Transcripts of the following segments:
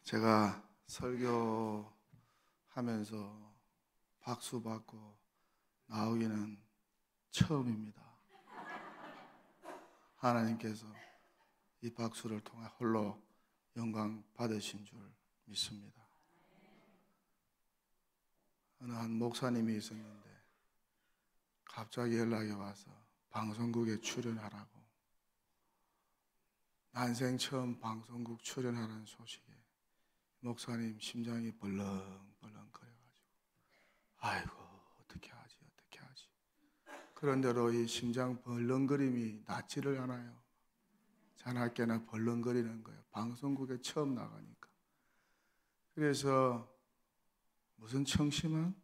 제가 설교하면서 박수 받고 나오기는 처음입니다. 하나님께서 이 박수를 통해 홀로 영광 받으신 줄 믿습니다. 어느 한 목사님이 있었는데 갑자기 연락이 와서 방송국에 출연하라고, 난생 처음 방송국 출연하라는 소식에 목사님 심장이 벌렁벌렁 거려가지고 아이고 어떻게 하지. 그런대로 이 심장 벌렁거림이 낫지를 않아요. 자나깨나 벌렁거리는 거예요. 방송국에 처음 나가니까. 그래서 무슨 청심환?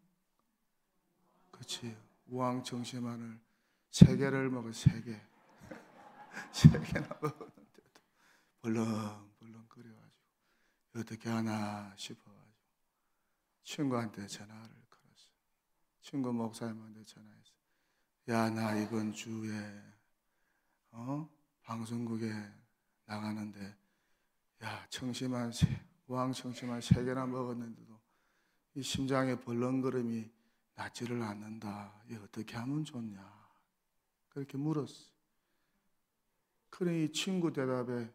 그렇지, 우황청심환을 3개를 먹어. 3개 3개나 먹었는데도 벌렁벌렁 거려가지고 어떻게 하나 싶어가지고 친구한테 전화를 걸었어요. 친구 목사님한테 전화해서, 야, 나 이번 주에 방송국에 나가는데, 야, 우황청심환 3개나 먹었는데도 이 심장의 벌렁거림이 낫지를 않는다. 이 어떻게 하면 좋냐? 그렇게 물었어요. 그러니 이 친구 대답에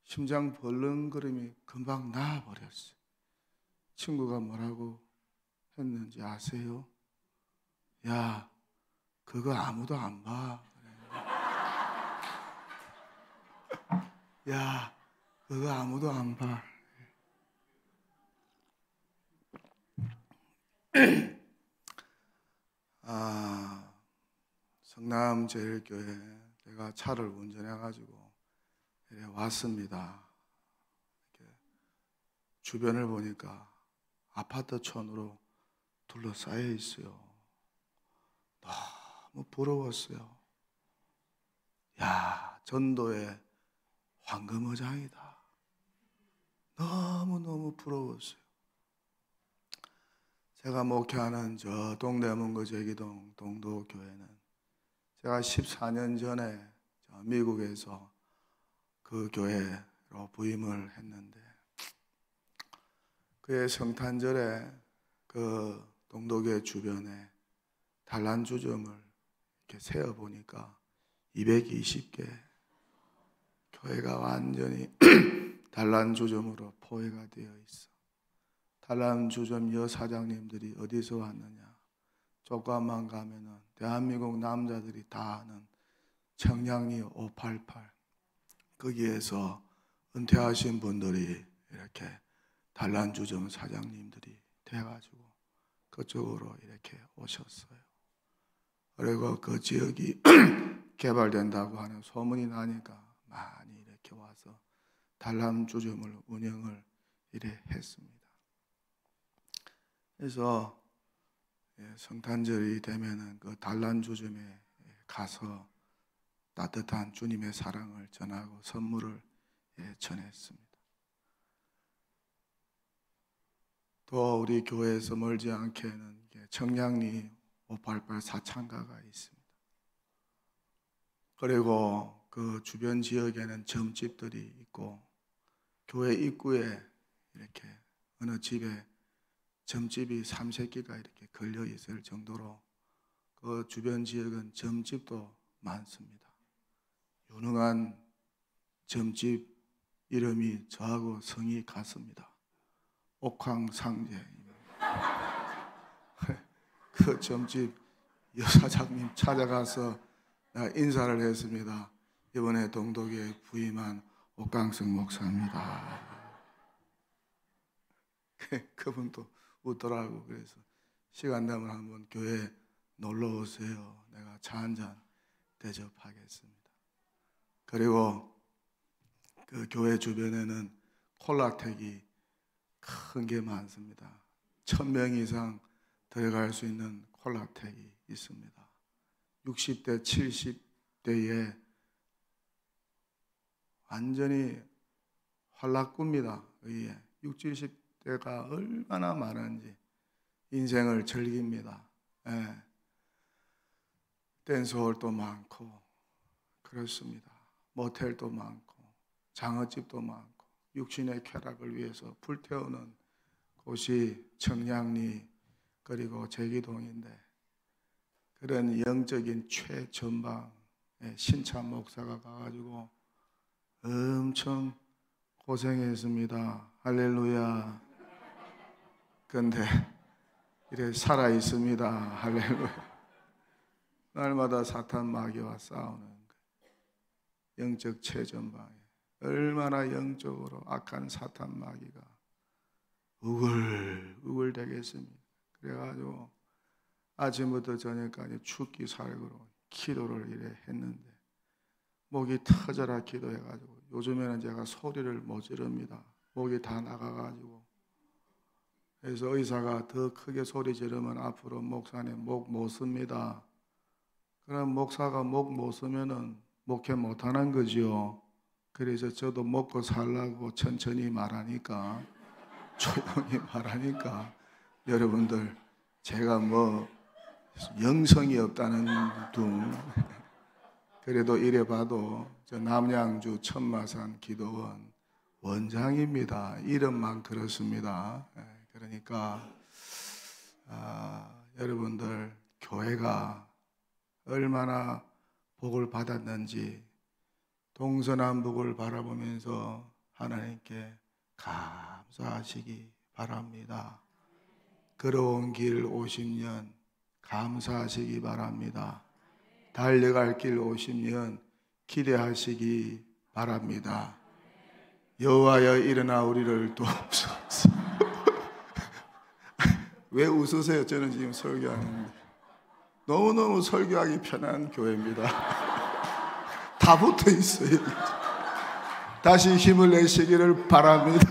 심장 벌렁거림이 금방 나아버렸어요. 친구가 뭐라고 했는지 아세요? 야, 그거 아무도 안 봐. 야, 그거 아무도 안 봐. 성남제일교회 내가 차를 운전해가지고 왔습니다. 주변을 보니까 아파트촌으로 둘러싸여 있어요. 너무 부러웠어요. 야, 전도의 황금어장이다. 너무너무 부러웠어요. 제가 목회하는 저 동대 문거제기동 동도교회는 제가 14년 전에 미국에서 그 교회로 부임을 했는데, 그의 성탄절에 그 동도교회 주변에 단란주점을 이렇게 세어보니까 220개 교회가 완전히 단란주점으로 포회가 되어 있어. 단란주점 여사장님들이 어디서 왔느냐? 조금만 가면은 대한민국 남자들이 다 아는 청량리 588, 거기에서 은퇴하신 분들이 이렇게 단란주점 사장님들이 돼가지고 그쪽으로 이렇게 오셨어요. 그리고 그 지역이 개발된다고 하는 소문이 나니까 많이 이렇게 와서 단란주점을 운영을 이래 했습니다. 그래서 성탄절이 되면은 그 단란주점에 가서 따뜻한 주님의 사랑을 전하고 선물을 전했습니다. 또 우리 교회에서 멀지 않게는 청량리 588 사창가가 있습니다. 그리고 그 주변 지역에는 점집들이 있고, 교회 입구에 이렇게 어느 집에 점집이 3새끼가 이렇게 걸려 있을 정도로 그 주변 지역은 점집도 많습니다. 유능한 점집 이름이 저하고 성이 같습니다. 옥황상제. 그 점집 여사장님 찾아가서 인사를 했습니다. 이번에 동도교에 부임한 옥강성 목사입니다. 그분도 웃더라고. 그래서 시간 되면 한번 교회 놀러 오세요. 내가 차 한잔 대접하겠습니다. 그리고 그 교회 주변에는 콜라텍이 큰 게 많습니다. 1000명 이상 들어갈 수 있는 콜라텍이 있습니다. 60대, 70대에 완전히 활락구입니다. 60, 70대가 얼마나 많은지 인생을 즐깁니다. 댄스홀도 많고 그렇습니다. 모텔도 많고 장어집도 많고 육신의 쾌락을 위해서 불태우는 곳이 청량리 그리고 제기동인데, 그런 영적인 최전방에 신참 목사가 가가지고 엄청 고생했습니다. 할렐루야. 근데 이래 살아 있습니다. 할렐루야. 날마다 사탄 마귀와 싸우는 영적 최전방에 얼마나 영적으로 악한 사탄 마귀가 우글우글 되겠습니까? 그래가지고 아침부터 저녁까지 죽기 살기로 기도를 이래 했는데 목이 터져라 기도해가지고 요즘에는 제가 소리를 못 지릅니다. 목이 다 나가가지고. 그래서 의사가 더 크게 소리 지르면 앞으로 목사님 목 못 씁니다. 그럼 목사가 목 못 쓰면은 목회 못하는 거지요. 그래서 저도 먹고 살라고 천천히 말하니까, 조용히 말하니까, 여러분들 제가 뭐 영성이 없다는 둥, 그래도 이래 봐도 저 남양주 천마산 기도원 원장입니다. 이름만 그렇습니다. 그러니까 여러분들 교회가 얼마나 복을 받았는지 동서남북을 바라보면서 하나님께 감사하시기 바랍니다. 걸어온 길 50년 감사하시기 바랍니다. 달려갈 길 50년 기대하시기 바랍니다. 여호와여 일어나 우리를 도옵소서. 왜 웃으세요? 저는 지금 설교하는데 너무너무 설교하기 편한 교회입니다. 다 붙어 있어요. 다시 힘을 내시기를 바랍니다.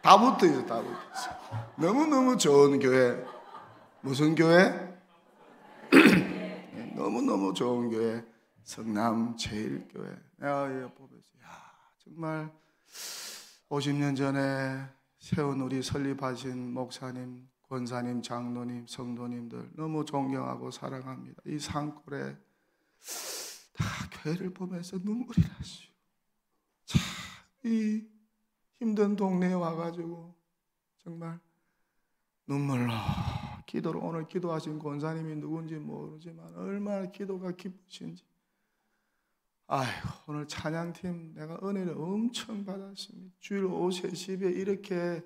다 붙어 있어요. 다 붙어 있어요. 너무너무 좋은 교회. 무슨 교회? 너무너무 좋은 교회. 성남 제일교회. 내가 보면서 정말 50년 전에 세운 우리 설립하신 목사님, 권사님, 장로님, 성도님들 너무 존경하고 사랑합니다. 이 산골에 다 교회를 보면서 눈물이 났어요. 참 이 힘든 동네에 와가지고 정말 눈물로 기도로, 오늘 기도하신 권사님이 누군지 모르지만 얼마나 기도가 기쁘신지. 아이고, 오늘 찬양팀 내가 은혜를 엄청 받았습니다. 주일 오후 3시에 이렇게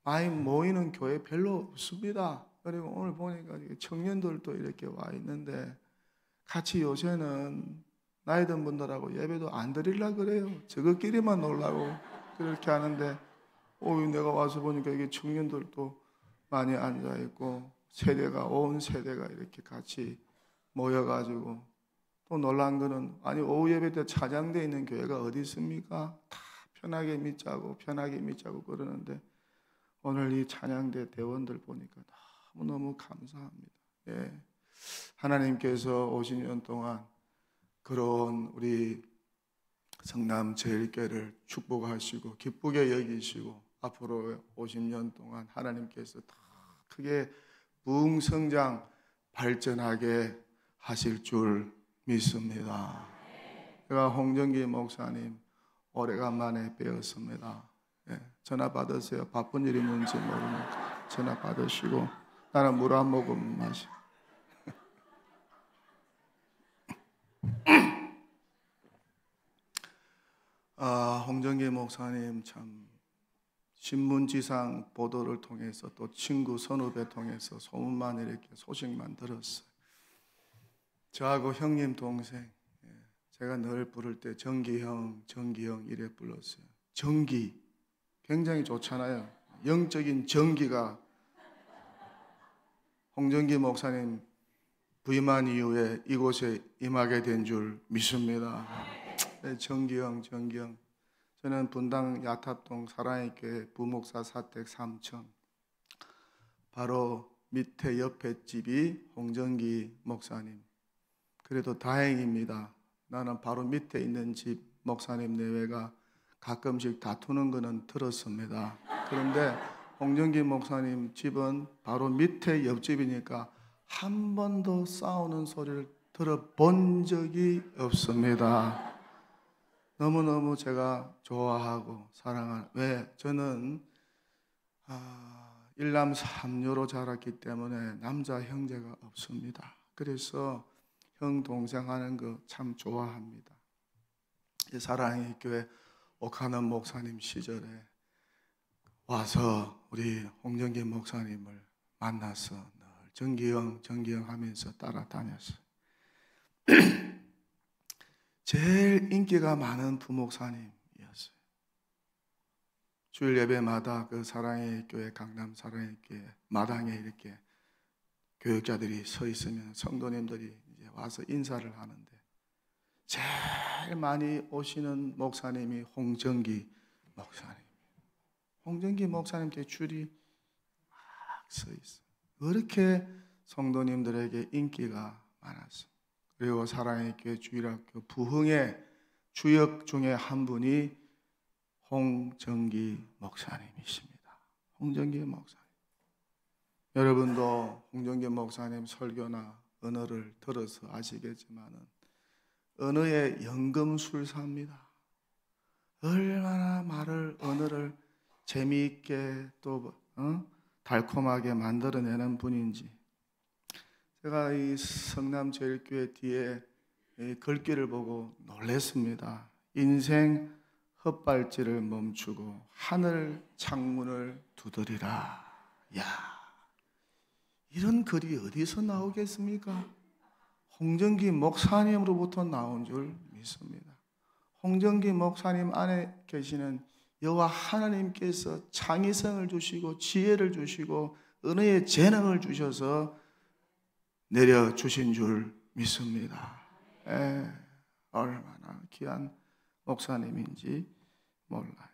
많이 모이는 교회 별로 없습니다. 그리고 오늘 보니까 청년들도 이렇게 와 있는데 같이 요새는 나이 든 분들하고 예배도 안 드리려고 그래요. 저것끼리만 놀라고 그렇게 하는데 내가 와서 보니까 이게 청년들도 많이 앉아있고 세대가, 온 세대가 이렇게 같이 모여가지고, 또 놀란 거는 오후 예배 때 찬양대 있는 교회가 어디 있습니까? 다 편하게 믿자고 그러는데 오늘 이 찬양대 대원들 보니까 너무너무 감사합니다. 예. 하나님께서 50년 동안 그런 우리 성남 제일교회를 축복하시고 기쁘게 여기시고 앞으로 50년 동안 하나님께서 더 크게 부흥성장 발전하게 하실 줄 믿습니다. 제가 홍정기 목사님 오래간만에 뵈었습니다. 예, 전화 받으세요. 바쁜 일이 뭔지 모르니까 전화 받으시고 나는 물 한 모금 마시. 홍정기 목사님 참 신문지상 보도를 통해서 또 친구 선후배 통해서 소문만 이렇게 소식만 들었어요. 저하고 형님 동생, 제가 늘 부를 때 정기형 이래 불렀어요. 정기 굉장히 좋잖아요. 영적인 정기가 홍정기 목사님 부임한 이후에 이곳에 임하게 된 줄 믿습니다. 정기형. 저는 분당 야탑동 사랑의 교회 부목사 사택 3층 바로 밑에 옆에 집이 홍정기 목사님. 그래도 다행입니다. 나는 바로 밑에 있는 집 목사님 내외가 가끔씩 다투는 거는 들었습니다. 그런데 홍정기 목사님 집은 바로 밑에 옆집이니까 한 번도 싸우는 소리를 들어본 적이 없습니다. 너무너무 제가 좋아하고 사랑하는, 왜 저는 일남 삼녀로 자랐기 때문에 남자 형제가 없습니다. 그래서 형 동생 하는 거 참 좋아합니다. 사랑의 교회 옥하는 목사님 시절에 와서 우리 홍정기 목사님을 만나서 늘 정기영 하면서 따라다녔어요. 제일 인기가 많은 부목사님이었어요. 주일 예배마다 그 사랑의 교회, 강남 사랑의 교회 마당에 이렇게 교육자들이 서 있으면 성도님들이 이제 와서 인사를 하는데 제일 많이 오시는 목사님이 홍정기 목사님. 홍정기 목사님 께 줄이 막 서 있어요. 그렇게 성도님들에게 인기가 많았어요. 그리고 사랑의 교회 주일학교 부흥의 주역 중에 한 분이 홍정기 목사님이십니다. 홍정기 목사님. 여러분도 홍정기 목사님 설교나 언어를 들어서 아시겠지만은 언어의 연금술사입니다. 얼마나 언어를 재미있게 또 달콤하게 만들어내는 분인지. 제가 이 성남제일교회 뒤에 글귀를 보고 놀랐습니다. 인생 헛발질을 멈추고 하늘 창문을 두드리라. 야, 이런 글이 어디서 나오겠습니까? 홍정기 목사님으로부터 나온 줄 믿습니다. 홍정기 목사님 안에 계시는 여호와 하나님께서 창의성을 주시고 지혜를 주시고 은혜의 재능을 주셔서 내려주신 줄 믿습니다. 얼마나 귀한 목사님인지 몰라요.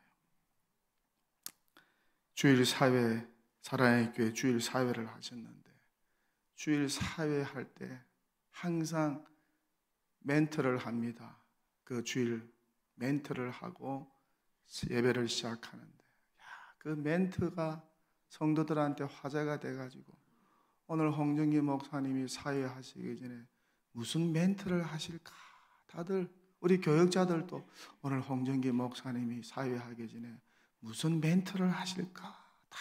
주일 사회, 사랑의 교회 주일 사회를 하셨는데 주일 사회 할 때 항상 멘트를 합니다. 그 주일 멘트를 하고 예배를 시작하는데 그 멘트가 성도들한테 화제가 돼가지고 오늘 홍정기 목사님이 사회하시기 전에 무슨 멘트를 하실까? 다들 우리 교역자들도 오늘 홍정기 목사님이 사회하기 전에 무슨 멘트를 하실까? 다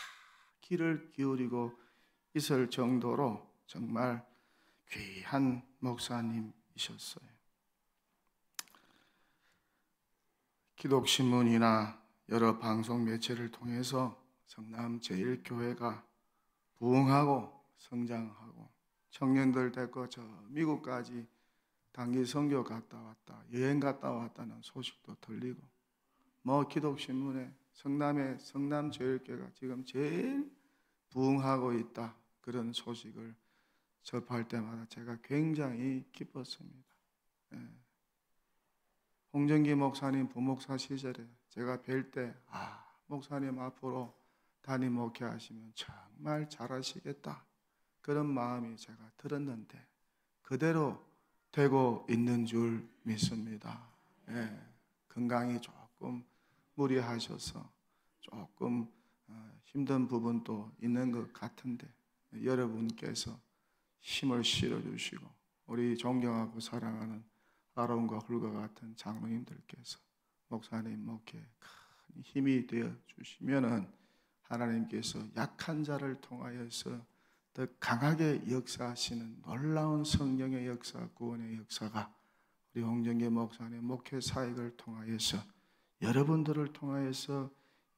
귀를 기울이고 있을 정도로 정말 귀한 목사님이셨어요. 기독신문이나 여러 방송 매체를 통해서 성남제일교회가 부흥하고 성장하고 청년들 데리고 저 미국까지 단기 선교 갔다 왔다, 여행 갔다 왔다는 소식도 들리고 기독신문에 성남제일교회가 지금 제일 부흥하고 있다 그런 소식을 접할 때마다 제가 굉장히 기뻤습니다. 홍정기 목사님 부목사 시절에 제가 뵐 때 목사님 앞으로 담임 목회하시면 정말 잘하시겠다 그런 마음이 제가 들었는데 그대로 되고 있는 줄 믿습니다. 건강이 조금 무리하셔서 조금 힘든 부분도 있는 것 같은데 여러분께서 힘을 실어주시고 우리 존경하고 사랑하는 아론과 훌과 같은 장로님들께서 목사님 목회에 큰 힘이 되어 주시면은 하나님께서 약한 자를 통하여서 더 강하게 역사하시는 놀라운 성령의 역사, 구원의 역사가 우리 홍정기 목사님 목회 사역을 통하여서 여러분들을 통하여서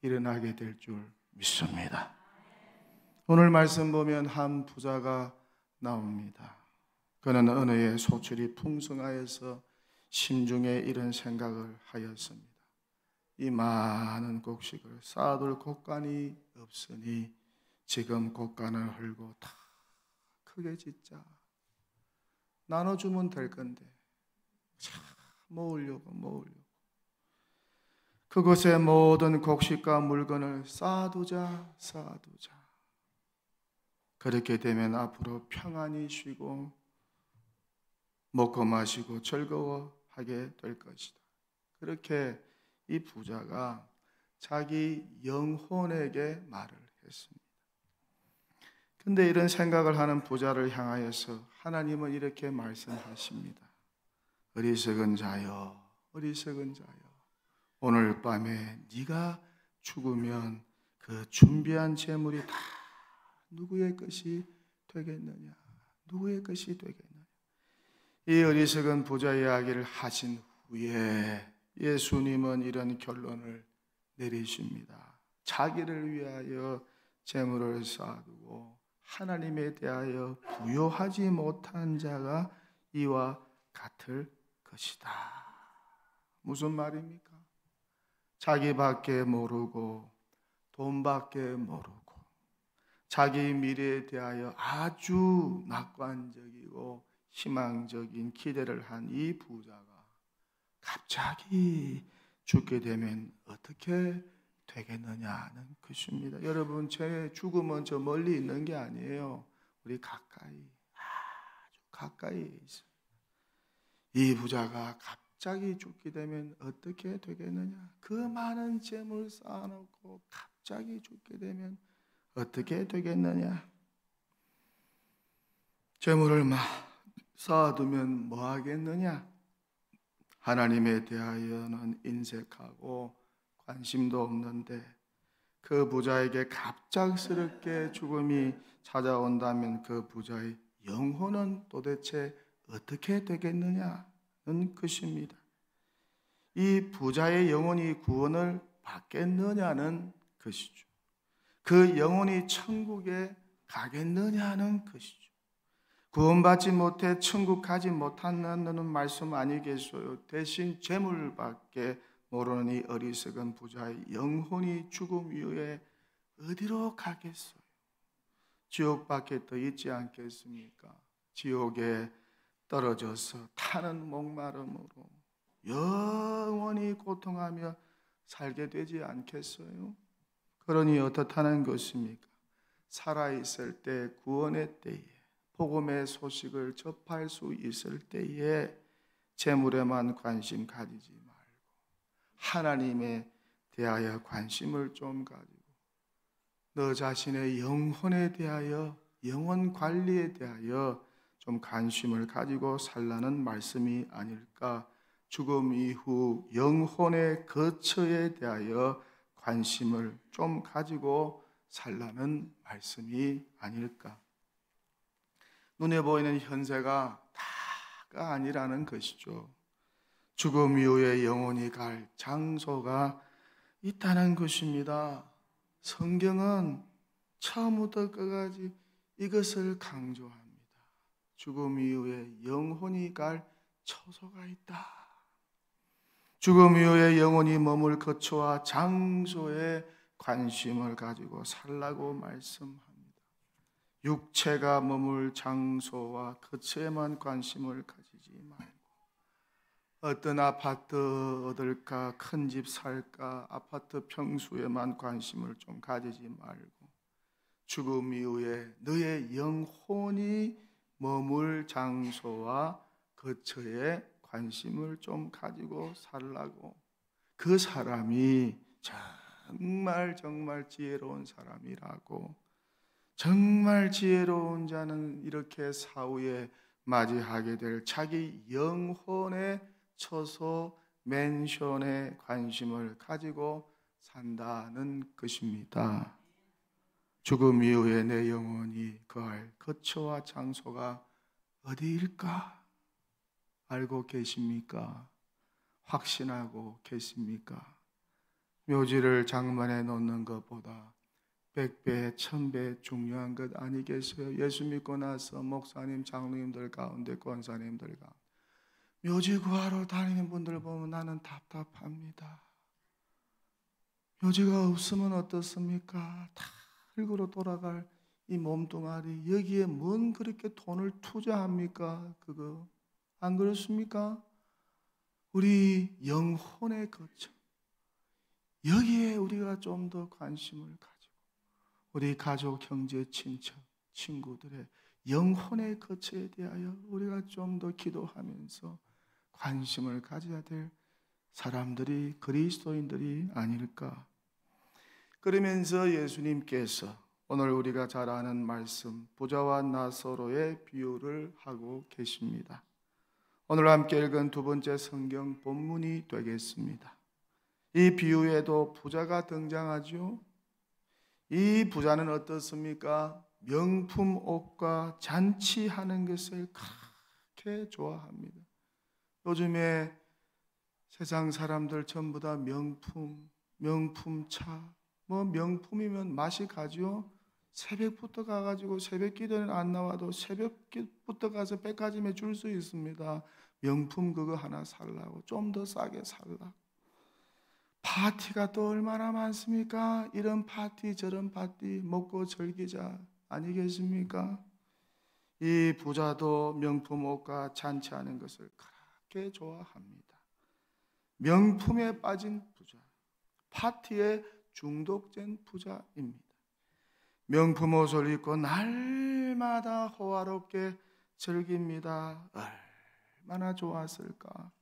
일어나게 될 줄 믿습니다. 오늘 말씀 보면 한 부자가 나옵니다. 그는 은혜의 소출이 풍성하여서 심중에 이런 생각을 하였습니다. 이 많은 곡식을 쌓아둘 곳간이 없으니 지금 곳간을 헐고 다 크게 짓자. 나눠주면 될 건데 참 모으려고 그곳에 모든 곡식과 물건을 쌓아두자. 그렇게 되면 앞으로 평안히 쉬고 먹고 마시고 즐거워하게 될 것이다. 그렇게 이 부자가 자기 영혼에게 말을 했습니다. 근데 이런 생각을 하는 부자를 향하여서 하나님은 이렇게 말씀하십니다. 어리석은 자여 오늘 밤에 네가 죽으면 그 준비한 재물이 다 누구의 것이 되겠느냐? 누구의 것이 되겠느냐? 이 어리석은 부자 이야기를 하신 후에 예수님은 이런 결론을 내리십니다. 자기를 위하여 재물을 쌓아두고 하나님에 대하여 부요하지 못한 자가 이와 같을 것이다. 무슨 말입니까? 자기밖에 모르고 돈밖에 모르고 자기 미래에 대하여 아주 낙관적이고 희망적인 기대를 한 이 부자가 갑자기 죽게 되면 어떻게 되겠느냐는 것입니다. 여러분, 제 죽음은 저 멀리 있는 게 아니에요. 우리 가까이, 아주 가까이에 있어요. 이 부자가 갑자기 죽게 되면 어떻게 되겠느냐? 그 많은 재물 쌓아놓고 갑자기 죽게 되면 어떻게 되겠느냐? 재물을 막 쌓아두면 뭐 하겠느냐? 하나님에 대하여는 인색하고 관심도 없는데 그 부자에게 갑작스럽게 죽음이 찾아온다면 그 부자의 영혼은 도대체 어떻게 되겠느냐는 것입니다. 이 부자의 영혼이 구원을 받겠느냐는 것이죠. 그 영혼이 천국에 가겠느냐는 것이죠. 구원받지 못해 천국 가지 못한다는 말씀 아니겠어요? 대신 재물밖에 모르는 이 어리석은 부자의 영혼이 죽음 이후에 어디로 가겠어요? 지옥밖에 더 있지 않겠습니까? 지옥에 떨어져서 타는 목마름으로 영원히 고통하며 살게 되지 않겠어요? 그러니 어떻다는 것입니까? 살아있을 때, 구원의 때에 복음의 소식을 접할 수 있을 때에 재물에만 관심 가지지 말고 하나님에 대하여 관심을 좀 가지고 너 자신의 영혼에 대하여, 영혼 관리에 대하여 좀 관심을 가지고 살라는 말씀이 아닐까. 죽음 이후 영혼의 거처에 대하여 관심을 좀 가지고 살라는 말씀이 아닐까. 눈에 보이는 현세가 다가 아니라는 것이죠. 죽음 이후에 영혼이 갈 장소가 있다는 것입니다. 성경은 처음부터 끝까지 이것을 강조합니다. 죽음 이후에 영혼이 갈 처소가 있다. 죽음 이후에 영혼이 머물 거처와 장소에 관심을 가지고 살라고 말씀합니다. 육체가 머물 장소와 거처에만 관심을 가지지 말고 어떤 아파트 얻을까, 큰 집 살까, 아파트 평수에만 관심을 좀 가지지 말고 죽음 이후에 너의 영혼이 머물 장소와 거처에 관심을 좀 가지고 살라고. 그 사람이 정말 지혜로운 사람이라고. 정말 지혜로운 자는 이렇게 사후에 맞이하게 될 자기 영혼의 처소, 맨션에 관심을 가지고 산다는 것입니다. 죽음 이후에 내 영혼이 거할 거처와 장소가 어디일까? 알고 계십니까? 확신하고 계십니까? 묘지를 장만해 놓는 것보다 100배, 1000배 중요한 것 아니겠어요? 예수 믿고 나서 목사님, 장로님들 가운데, 권사님들 가운데 묘지 구하러 다니는 분들 보면 나는 답답합니다. 묘지가 없으면 어떻습니까? 다 흙으로 돌아갈 이 몸뚱아리, 여기에 뭔 그렇게 돈을 투자합니까? 그거 안 그렇습니까? 우리 영혼의 거처, 여기에 우리가 좀 더 관심을 가지고 우리 가족, 형제, 친척, 친구들의 영혼의 거처에 대하여 우리가 좀 더 기도하면서 관심을 가져야 될 사람들이, 그리스도인들이 아닐까. 그러면서 예수님께서 오늘 우리가 잘 아는 말씀, 부자와 나사로의 비유를 하고 계십니다. 오늘 함께 읽은 두 번째 성경 본문이 되겠습니다. 이 비유에도 부자가 등장하죠. 이 부자는 어떻습니까? 명품 옷과 잔치하는 것을 그렇게 좋아합니다. 요즘에 세상 사람들 전부 다 명품 차, 뭐 명품이면 맛이 가죠. 새벽부터 가가지고 새벽 기도는 안 나와도 새벽부터 가서 백화점에 줄 수 있습니다. 명품 그거 하나 살라고, 좀 더 싸게 살라. 파티가 또 얼마나 많습니까? 이런 파티 저런 파티 먹고 즐기자 아니겠습니까? 이 부자도 명품 옷과 잔치하는 것을 그렇게 좋아합니다. 명품에 빠진 부자, 파티에 중독된 부자입니다. 명품 옷을 입고 날마다 호화롭게 즐깁니다. 얼마나 좋았을까?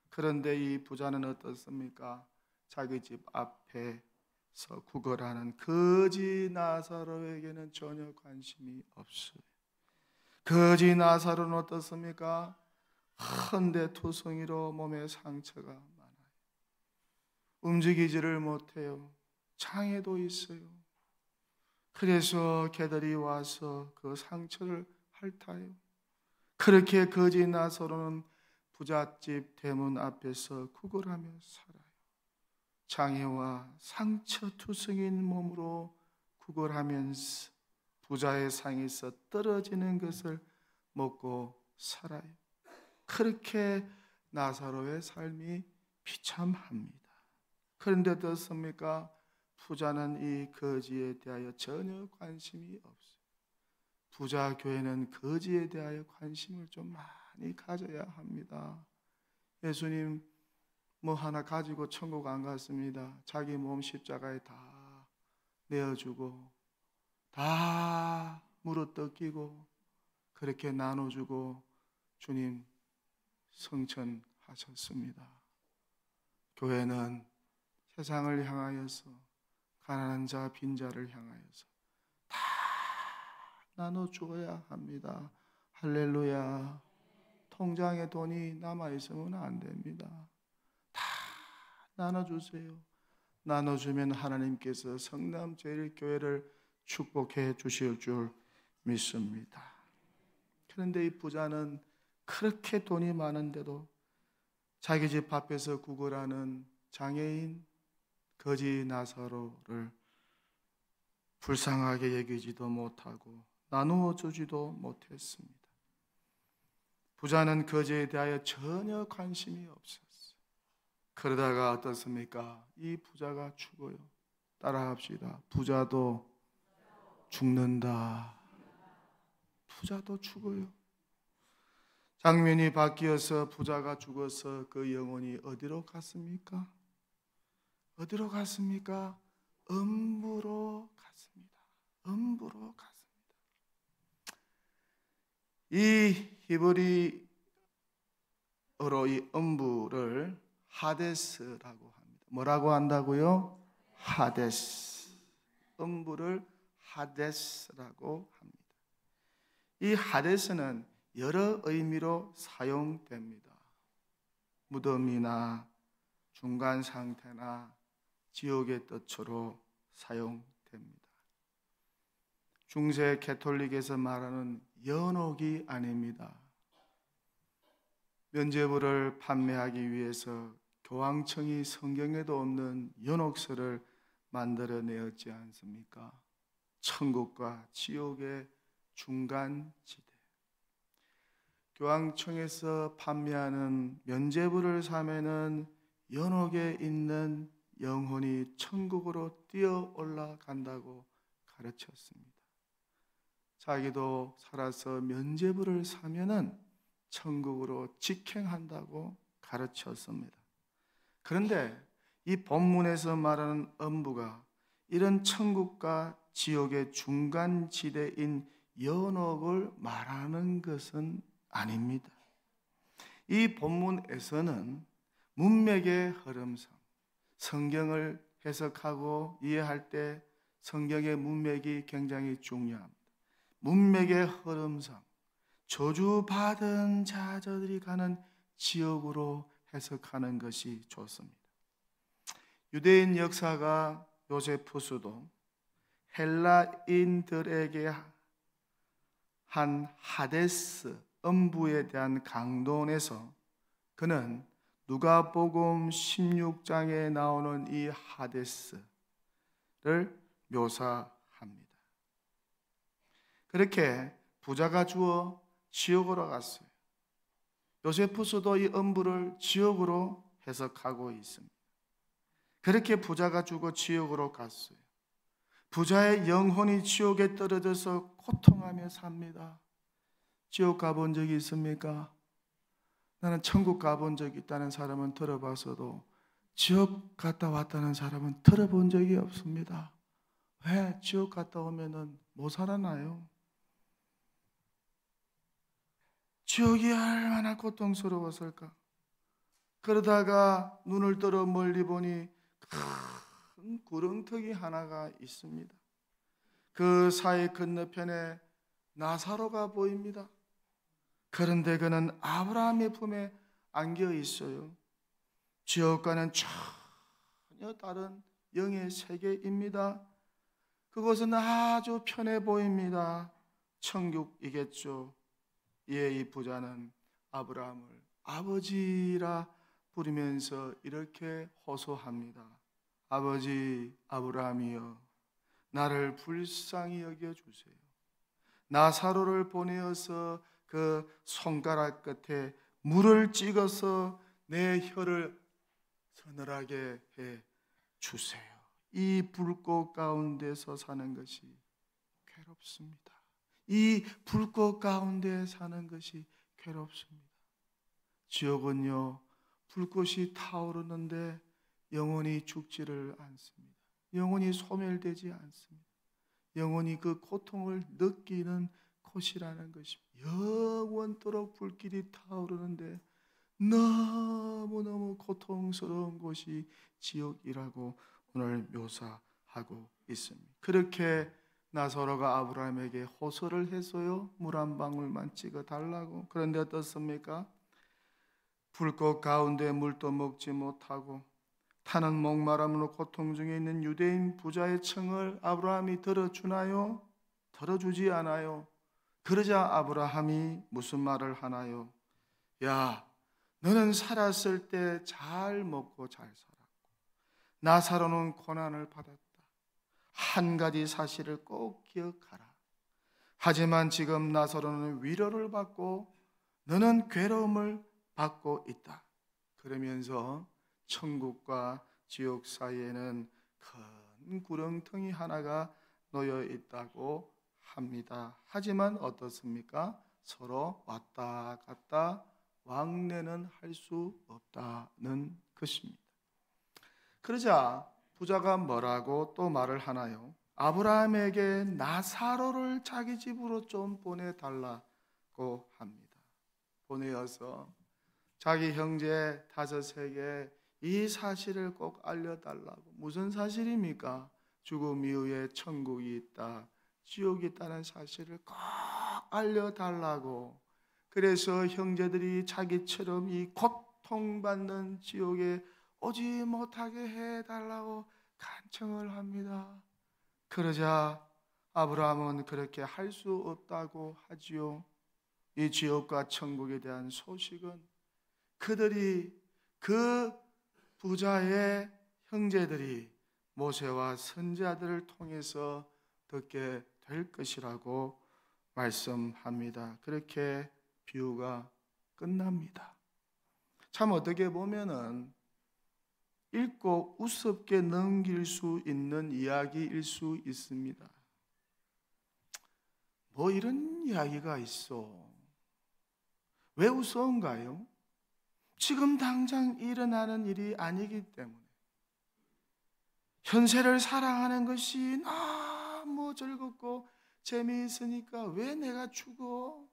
그런데 이 부자는 어떻습니까? 자기 집 앞에서 구걸하는 거지 나사로에게는 전혀 관심이 없어요. 거지 나사로는 어떻습니까? 헌데투성이로 몸에 상처가 많아요. 움직이지를 못해요. 장애도 있어요. 그래서 개들이 와서 그 상처를 핥아요. 그렇게 거지 나사로는 부잣집 대문 앞에서 구걸하며 살아요. 장애와 상처투성인 몸으로 구걸하면서 부자의 상에서 떨어지는 것을 먹고 살아요. 그렇게 나사로의 삶이 비참합니다. 그런데 어떻습니까? 부자는 이 거지에 대하여 전혀 관심이 없어요. 부자 교회는 거지에 대하여 관심을 좀 많이 가져야 합니다. 예수님 뭐 하나 가지고 천국 안 갔습니다. 자기 몸 십자가에 다 내어주고 다 물어뜯기고 그렇게 나눠주고 주님 성천하셨습니다. 교회는 세상을 향하여서 가난한 자, 빈자를 향하여서 다 나눠주어야 합니다. 할렐루야. 통장에 돈이 남아있으면 안 됩니다. 다 나눠주세요. 나눠주면 하나님께서 성남제일교회를 축복해 주실 줄 믿습니다. 그런데 이 부자는 그렇게 돈이 많은데도 자기 집 앞에서 구걸하는 장애인 거지 나사로를 불쌍하게 여기지도 못하고 나누어 주지도 못했습니다. 부자는 거지에 대하여 전혀 관심이 없었어요. 그러다가 어떻습니까? 이 부자가 죽어요. 따라합시다. 부자도 죽는다. 부자도 죽어요. 장면이 바뀌어서 부자가 죽어서 그 영혼이 어디로 갔습니까? 어디로 갔습니까? 음부로 갔습니다. 음부로 갔습니다. 이 히브리어로 이 음부를 하데스라고 합니다. 뭐라고 한다고요? 하데스. 음부를 하데스라고 합니다. 이 하데스는 여러 의미로 사용됩니다. 무덤이나 중간 상태나 지옥의 뜻으로 사용됩니다. 중세 개톨릭에서 말하는 연옥이 아닙니다. 면죄부를 판매하기 위해서 교황청이 성경에도 없는 연옥서를 만들어내었지 않습니까? 천국과 지옥의 중간지대. 교황청에서 판매하는 면죄부를 사면은 연옥에 있는 영혼이 천국으로 뛰어 올라간다고 가르쳤습니다. 자기도 살아서 면죄부를 사면은 천국으로 직행한다고 가르쳤습니다. 그런데 이 본문에서 말하는 음부가 이런 천국과 지옥의 중간지대인 연옥을 말하는 것은 아닙니다. 이 본문에서는 문맥의 흐름상 성경을 해석하고 이해할 때 성경의 문맥이 굉장히 중요합니다. 문맥의 흐름상 저주받은 자들이 가는 지옥으로 해석하는 것이 좋습니다. 유대인 역사가 요세푸스도 헬라인들에게 한 하데스, 음부에 대한 강론에서 그는 누가복음 16장에 나오는 이 하데스를 묘사합니다. 그렇게 부자가 죽어 지옥으로 갔어요. 요세푸스도 이 음부를 지옥으로 해석하고 있습니다. 그렇게 부자가 죽어 지옥으로 갔어요. 부자의 영혼이 지옥에 떨어져서 고통하며 삽니다. 지옥 가본 적이 있습니까? 나는 천국 가본 적이 있다는 사람은 들어봐서도 지옥 갔다 왔다는 사람은 들어본 적이 없습니다. 왜? 지옥 갔다 오면은 못 살아나요. 지옥이 얼마나 고통스러웠을까? 그러다가 눈을 떠러 멀리 보니 큰 구렁텅이 하나가 있습니다. 그 사이 건너편에 나사로가 보입니다. 그런데 그는 아브라함의 품에 안겨 있어요. 지옥과는 전혀 다른 영의 세계입니다. 그곳은 아주 편해 보입니다. 천국이겠죠. 이에 이 부자는 아브라함을 아버지라 부르면서 이렇게 호소합니다. 아버지 아브라함이여, 나를 불쌍히 여겨주세요. 나사로를 보내어서 그 손가락 끝에 물을 찍어서 내 혀를 서늘하게 해 주세요. 이 불꽃 가운데서 사는 것이 괴롭습니다. 이 불꽃 가운데 사는 것이 괴롭습니다. 지옥은요, 불꽃이 타오르는데 영원히 죽지를 않습니다. 영원히 소멸되지 않습니다. 영원히 그 고통을 느끼는 곳이라는 것입니다. 영원토록 불길이 타오르는데 너무너무 고통스러운 곳이 지옥이라고 오늘 묘사하고 있습니다. 그렇게 나사로가 아브라함에게 호소를 해서요, 물 한 방울만 찍어 달라고. 그런데 어떻습니까? 불꽃 가운데 물도 먹지 못하고 타는 목마름으로 고통 중에 있는 유대인 부자의 청을 아브라함이 들어주나요? 들어주지 않아요. 그러자 아브라함이 무슨 말을 하나요? 야, 너는 살았을 때 잘 먹고 잘 살았고 나사로는 고난을 받았다. 한 가지 사실을 꼭 기억하라. 하지만 지금 나사로는 위로를 받고 너는 괴로움을 받고 있다. 그러면서 천국과 지옥 사이에는 큰 구렁텅이 하나가 놓여 있다고 합니다. 하지만 어떻습니까? 서로 왔다 갔다 왕래는 할 수 없다는 것입니다. 그러자 부자가 뭐라고 또 말을 하나요? 아브라함에게 나사로를 자기 집으로 좀 보내달라고 합니다. 보내어서 자기 형제 5에게 이 사실을 꼭 알려달라고. 무슨 사실입니까? 죽음 이후에 천국이 있다, 지옥이 있다는 사실을 꼭 알려달라고. 그래서 형제들이 자기처럼 이 고통받는 지옥에 오지 못하게 해달라고 간청을 합니다. 그러자 아브라함은 그렇게 할 수 없다고 하지요. 이 지옥과 천국에 대한 소식은 그들이, 그 부자의 형제들이 모세와 선지자들을 통해서 듣게 될 것이라고 말씀합니다. 그렇게 비유가 끝납니다. 참 어떻게 보면은 읽고 우습게 넘길 수 있는 이야기일 수 있습니다. 뭐 이런 이야기가 있어. 왜 우스운가요? 지금 당장 일어나는 일이 아니기 때문에. 현세를 사랑하는 것이 너무 즐겁고 재미있으니까 왜 내가 죽어?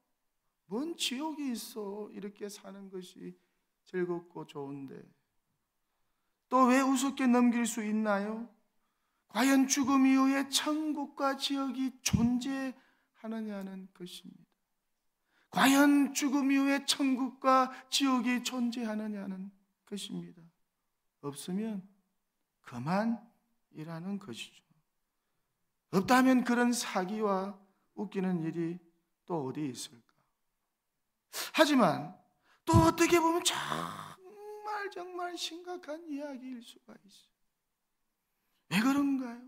뭔 지옥이 있어? 이렇게 사는 것이 즐겁고 좋은데 또 왜 우습게 넘길 수 있나요? 과연 죽음 이후에 천국과 지옥이 존재하느냐는 것입니다. 과연 죽음 이후에 천국과 지옥이 존재하느냐는 것입니다. 없으면 그만이라는 것이죠. 없다면 그런 사기와 웃기는 일이 또 어디 있을까? 하지만 또 어떻게 보면 정말 심각한 이야기일 수가 있어요. 왜 그런가요?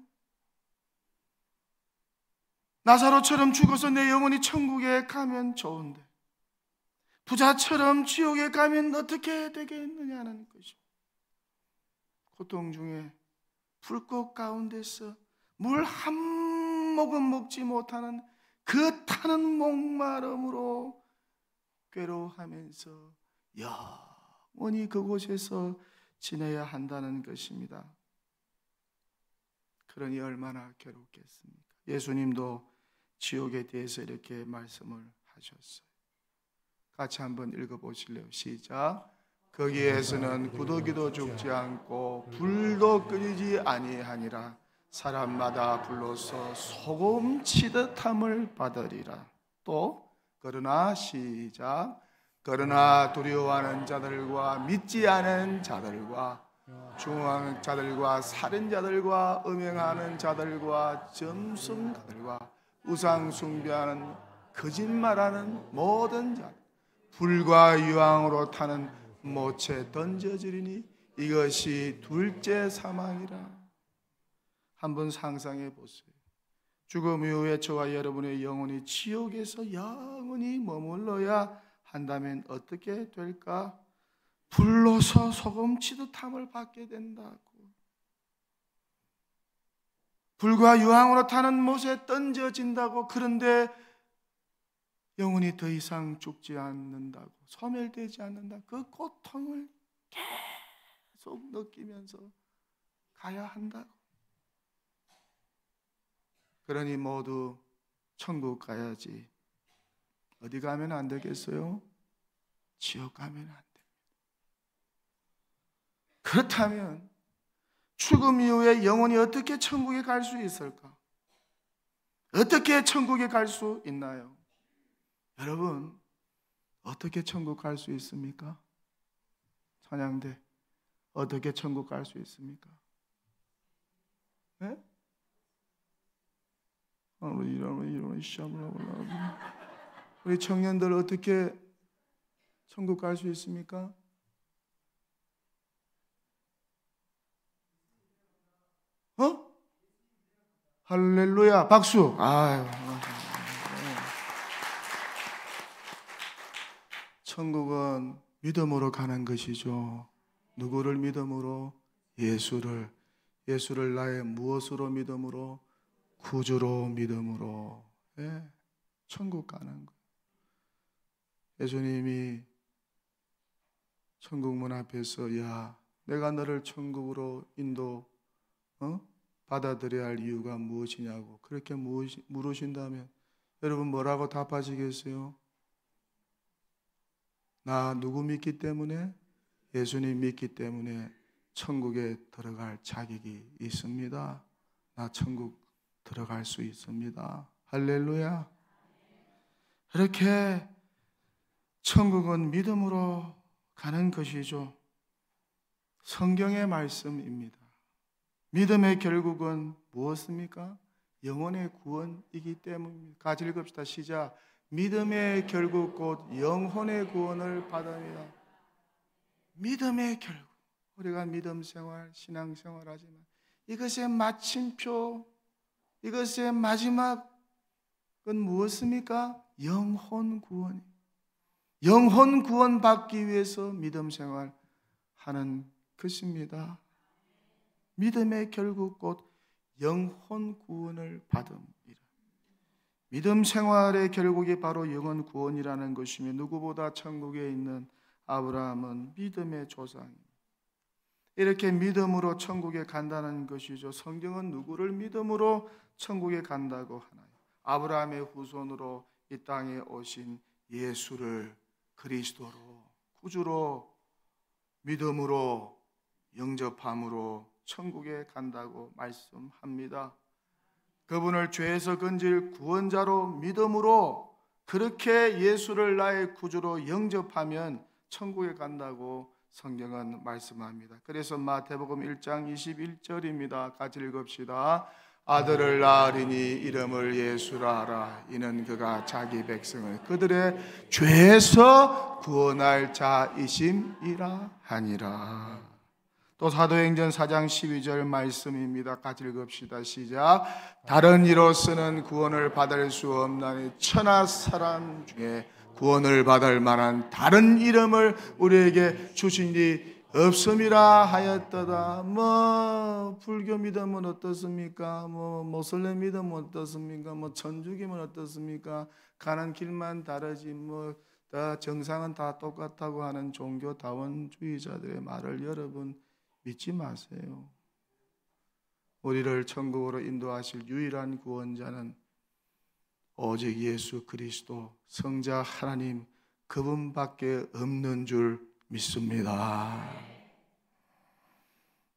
나사로처럼 죽어서 내 영혼이 천국에 가면 좋은데 부자처럼 지옥에 가면 어떻게 되겠느냐는 것이죠. 고통 중에 불꽃 가운데서 물 한 모금 먹지 못하는 그 타는 목마름으로 괴로워하면서 영원히 그곳에서 지내야 한다는 것입니다. 그러니 얼마나 괴롭겠습니까? 예수님도 지옥에 대해서 이렇게 말씀을 하셨어요. 같이 한번 읽어보실래요? 시작. 거기에서는 구더기도 죽지 않고 불도 끓이지 아니하니라. 사람마다 불로서 소금 치듯함을 받으리라. 또 그러나 시작. 그러나 두려워하는 자들과 믿지 않은 자들과 중앙 자들과 살인자들과 음행하는 자들과 점성가들과 우상 숭배하는 거짓말하는 모든 자 불과 유황으로 타는 못에 던져지리니 이것이 둘째 사망이라. 한번 상상해 보세요. 죽음 이후에 저와 여러분의 영혼이 지옥에서 영원히 머물러야 한다면 어떻게 될까? 불로서 소금 치듯함을 받게 된다고. 불과 유황으로 타는 못에 던져진다고. 그런데 영혼이 더 이상 죽지 않는다고, 소멸되지 않는다. 그 고통을 계속 느끼면서 가야 한다고. 그러니 모두 천국 가야지 어디 가면 안 되겠어요? 지옥 가면 안 됩니다. 그렇다면 죽음 이후에 영혼이 어떻게 천국에 갈 수 있을까? 어떻게 천국에 갈 수 있나요? 여러분, 어떻게 천국 갈 수 있습니까? 찬양대, 어떻게 천국 갈 수 있습니까? 네? 우리 청년들 어떻게 천국 갈 수 있습니까? 할렐루야, 박수. 아유. 천국은 믿음으로 가는 것이죠. 누구를 믿음으로? 예수를 나의 무엇으로 믿음으로? 구주로 믿음으로. 예, 천국 가는 거예요. 예수님이 천국 문 앞에서 야, 내가 너를 천국으로 받아들여야 할 이유가 무엇이냐고 그렇게 물으신다면 여러분 뭐라고 답하시겠어요? 나 누구 믿기 때문에? 예수님 믿기 때문에 천국에 들어갈 자격이 있습니다. 나 천국 들어갈 수 있습니다. 할렐루야. 이렇게 천국은 믿음으로 가는 것이죠. 성경의 말씀입니다. 믿음의 결국은 무엇입니까? 영혼의 구원이기 때문입니다. 같이 읽읍시다. 시작. 믿음의 결국 곧 영혼의 구원을 받으며. 믿음의 결국. 우리가 믿음 생활, 신앙 생활 하지만 이것의 마침표, 이것의 마지막은 무엇입니까? 영혼 구원. 영혼 구원 받기 위해서 믿음 생활 하는 것입니다. 믿음의 결국 곧 영혼 구원을 받음이라. 믿음 생활의 결국이 바로 영혼 구원이라는 것이며 누구보다 천국에 있는 아브라함은 믿음의 조상입니다. 이렇게 믿음으로 천국에 간다는 것이죠. 성경은 누구를 믿음으로 천국에 간다고 하나요? 아브라함의 후손으로 이 땅에 오신 예수를 그리스도로, 구주로, 믿음으로, 영접함으로 천국에 간다고 말씀합니다. 그분을 죄에서 건질 구원자로 믿음으로 그렇게 예수를 나의 구주로 영접하면 천국에 간다고 성경은 말씀합니다. 그래서 마태복음 1장 21절입니다. 같이 읽읍시다. 아들을 낳으리니 이름을 예수라 하라. 이는 그가 자기 백성을 그들의 죄에서 구원할 자이심이라 하니라. 또 사도행전 4장 12절 말씀입니다. 같이 읽읍시다. 시작. 다른 이로서는 구원을 받을 수 없나니 천하 사람 중에 구원을 받을 만한 다른 이름을 우리에게 주시니 없음이라 하였도다. 불교 믿으면 어떻습니까? 모슬렘 믿으면 어떻습니까? 천주교면 어떻습니까? 가는 길만 다르지 다 정상은 다 똑같다고 하는 종교다원주의자들의 말을 여러분 믿지 마세요. 우리를 천국으로 인도하실 유일한 구원자는 오직 예수 그리스도 성자 하나님 그분밖에 없는 줄 믿습니다.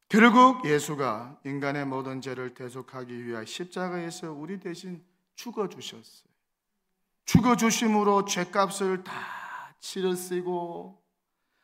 결국 예수가 인간의 모든 죄를 대속하기 위하여 십자가에서 우리 대신 죽어주셨어요. 죽어주심으로 죄값을 다 치르시고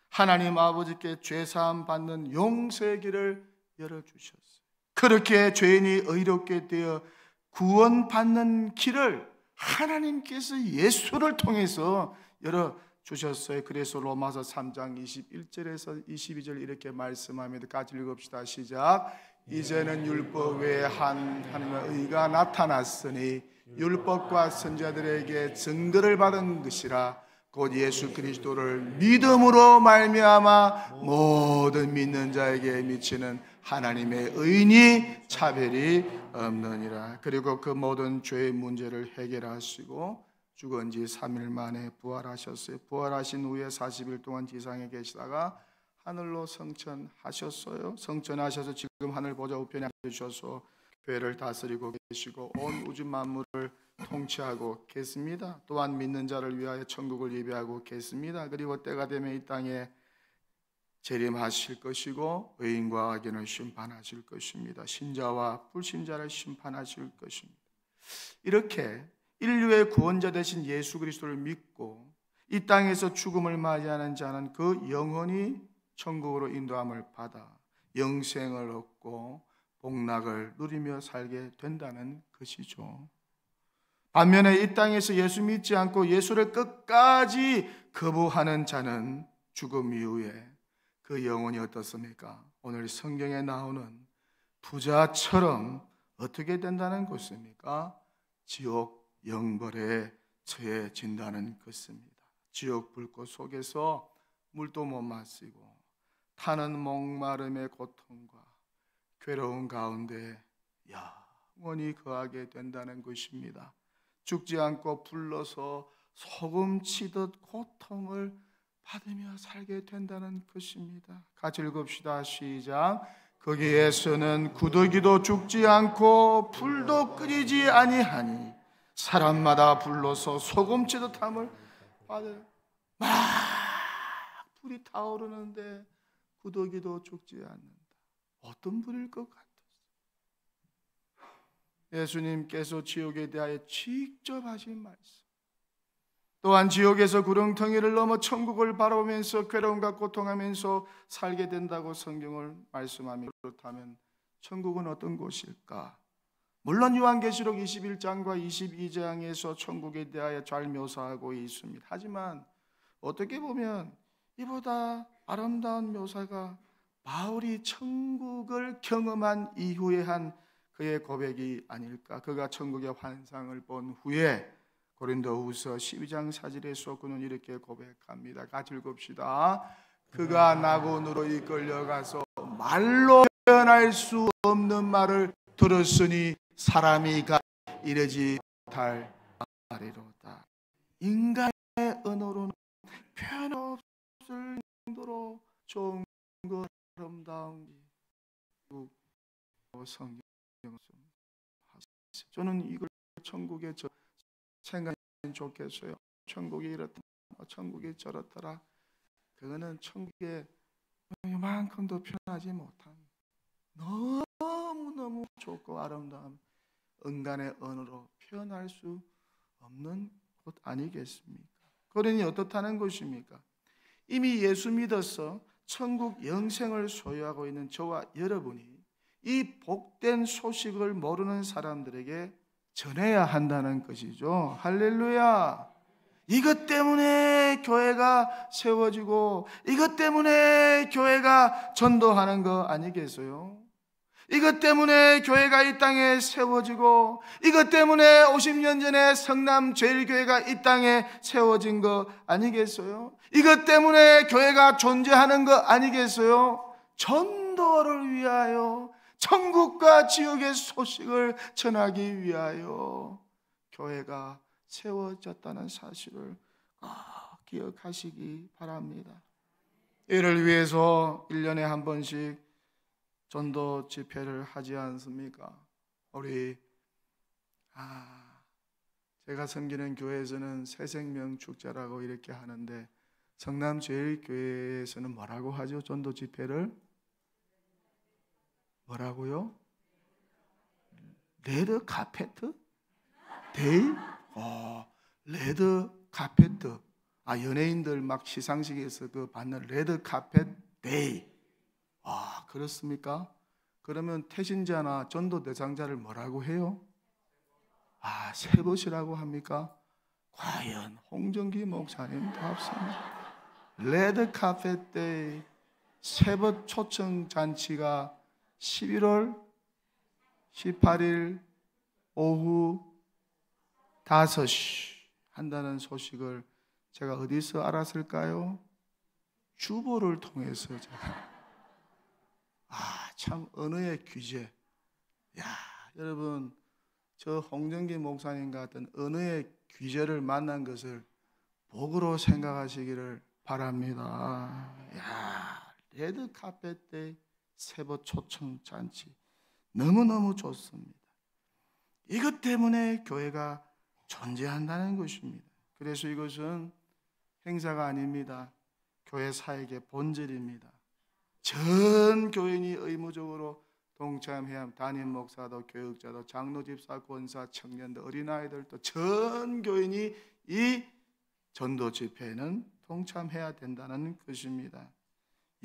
하나님 아버지께 죄사함 받는 용서의 길을 열어주셨어요. 그렇게 죄인이 의롭게 되어 구원받는 길을 하나님께서 예수를 통해서 열어주셨어요. 그래서 로마서 3장 21절에서 22절 이렇게 말씀합니다. 같이 읽읍시다. 시작. 이제는 율법 외에 한 하나님의 의가 나타났으니 율법과 선지자들에게 증거를 받은 것이라. 곧 예수 그리스도를 믿음으로 말미암아 모든 믿는 자에게 미치는 하나님의 의인이 차별이 없느니라. 그리고 그 모든 죄의 문제를 해결하시고 죽은 지 3일 만에 부활하셨어요. 부활하신 후에 40일 동안 지상에 계시다가 하늘로 승천하셨어요. 승천하셔서 지금 하늘 보좌 우편에 앉으셔서 교회를 다스리고 계시고 온 우주 만물을 통치하고 계십니다. 또한 믿는 자를 위하여 천국을 예비하고 계십니다. 그리고 때가 되면 이 땅에 재림하실 것이고 의인과 악인을 심판하실 것입니다. 신자와 불신자를 심판하실 것입니다. 이렇게 인류의 구원자 되신 예수 그리스도를 믿고 이 땅에서 죽음을 맞이하는 자는 그 영혼이 천국으로 인도함을 받아 영생을 얻고 복락을 누리며 살게 된다는 것이죠. 반면에 이 땅에서 예수 믿지 않고 예수를 끝까지 거부하는 자는 죽음 이후에 그 영혼이 어떻습니까? 오늘 성경에 나오는 부자처럼 어떻게 된다는 것입니까? 지옥 영벌에 처해진다는 것입니다. 지옥 불꽃 속에서 물도 못 마시고 타는 목마름의 고통과 괴로운 가운데 영원히 거하게 된다는 것입니다. 죽지 않고 불러서 소금 치듯 고통을 받으며 살게 된다는 것입니다. 같이 읽읍시다. 시작. 거기에서는 구더기도 죽지 않고 불도 끓이지 아니하니 사람마다 불러서 소금 치듯 함을 받을 막 불이 타오르는데 구더기도 죽지 않는다. 어떤 불일 것 같아요? 예수님께서 지옥에 대하여 직접 하신 말씀, 또한 지옥에서 구렁텅이를 넘어 천국을 바라보면서 괴로움과 고통하면서 살게 된다고 성경을 말씀합니다. 그렇다면 천국은 어떤 곳일까? 물론 요한계시록 21장과 22장에서 천국에 대하여 잘 묘사하고 있습니다. 하지만 어떻게 보면 이보다 아름다운 묘사가 바울이 천국을 경험한 이후에 한 그의 고백이 아닐까. 그가 천국의 환상을 본 후에 고린도후서 12장 4절에서 그는 이렇게 고백합니다. 같이 읽읍시다. 그가 낙원으로 이끌려가서 말로 표현할 수 없는 말을 들었으니 사람이 이르지 못할 말이로다. 인간의 언어로는 표현 없을 정도로 좋은 것 아름다운 성경. 저는 이걸 천국에 생각이 좋겠어요. 천국이 이렇다, 천국이 저렇더라. 그거는 천국에 이만큼도 표현하지 못한 너무너무 좋고 아름다운 인간의 언어로 표현할 수 없는 곳 아니겠습니까? 그러니 어떻다는 것입니까? 이미 예수 믿어서 천국 영생을 소유하고 있는 저와 여러분이 이 복된 소식을 모르는 사람들에게 전해야 한다는 것이죠. 할렐루야. 이것 때문에 교회가 세워지고 이것 때문에 교회가 전도하는 거 아니겠어요? 이것 때문에 교회가 이 땅에 세워지고 이것 때문에 50년 전에 성남제일교회가 이 땅에 세워진 거 아니겠어요? 이것 때문에 교회가 존재하는 거 아니겠어요? 전도를 위하여, 천국과 지옥의 소식을 전하기 위하여 교회가 세워졌다는 사실을 꼭 기억하시기 바랍니다. 이를 위해서 1년에 한 번씩 전도 집회를 하지 않습니까? 우리 제가 섬기는 교회에서는 새생명 축제라고 이렇게 하는데 성남제일교회에서는 뭐라고 하죠? 전도 집회를 뭐라고요? 레드 카페트 데이? 레드 카페트. 연예인들 막 시상식에서 그 받는 레드 카펫 데이. 그렇습니까? 그러면 태신자나 전도 대상자를 뭐라고 해요? 세벗이라고 합니까? 과연 홍정기 목사님답습니다. 레드 카펫 데이 세벗 초청 잔치가 11월 18일 오후 5시 한다는 소식을 제가 어디서 알았을까요? 주보를 통해서 제가 참 언어의 귀재. 여러분, 저 홍정기 목사님 같은 언어의 귀재를 만난 것을 복으로 생각하시기를 바랍니다. 레드 카펫 때 세보 초청 잔치 너무너무 좋습니다. 이것 때문에 교회가 존재한다는 것입니다. 그래서 이것은 행사가 아닙니다. 교회 사역의 본질입니다. 전 교인이 의무적으로 동참해야 합니다. 담임 목사도 교육자도 장로 집사 권사 청년들 어린아이들도 전 교인이 이 전도 집회에는 동참해야 된다는 것입니다.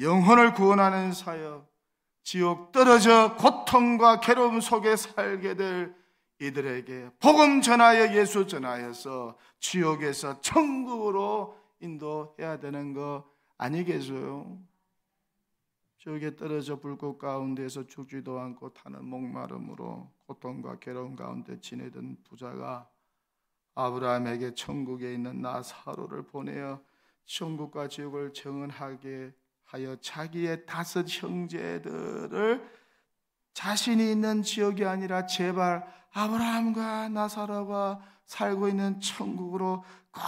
영혼을 구원하는 사역, 지옥 떨어져 고통과 괴로움 속에 살게 될 이들에게 복음 전하여 예수 전하여서 지옥에서 천국으로 인도해야 되는 거 아니겠어요? 지옥에 떨어져 불꽃 가운데서 죽지도 않고 타는 목마름으로 고통과 괴로움 가운데 지내던 부자가 아브라함에게 천국에 있는 나사로를 보내어 천국과 지옥을 정언하게 하여 자기의 5 형제들을 자신이 있는 지역이 아니라 제발 아브라함과 나사로가 살고 있는 천국으로 꼭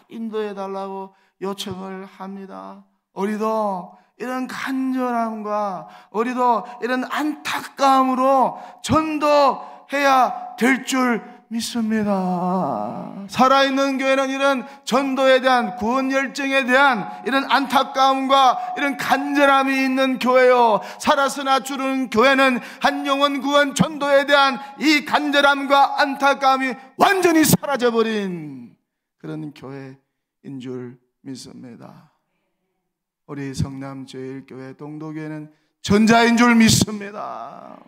인도해 달라고 요청을 합니다. 우리도 이런 간절함과 우리도 이런 안타까움으로 전도해야 될 줄 믿습니다. 살아있는 교회는 이런 전도에 대한 구원 열정에 대한 이런 안타까움과 이런 간절함이 있는 교회요. 살아서나 주는 교회는 한 영혼 구원 전도에 대한 이 간절함과 안타까움이 완전히 사라져버린 그런 교회인 줄 믿습니다. 우리 성남제일교회 동도교회는 전자인 줄 믿습니다.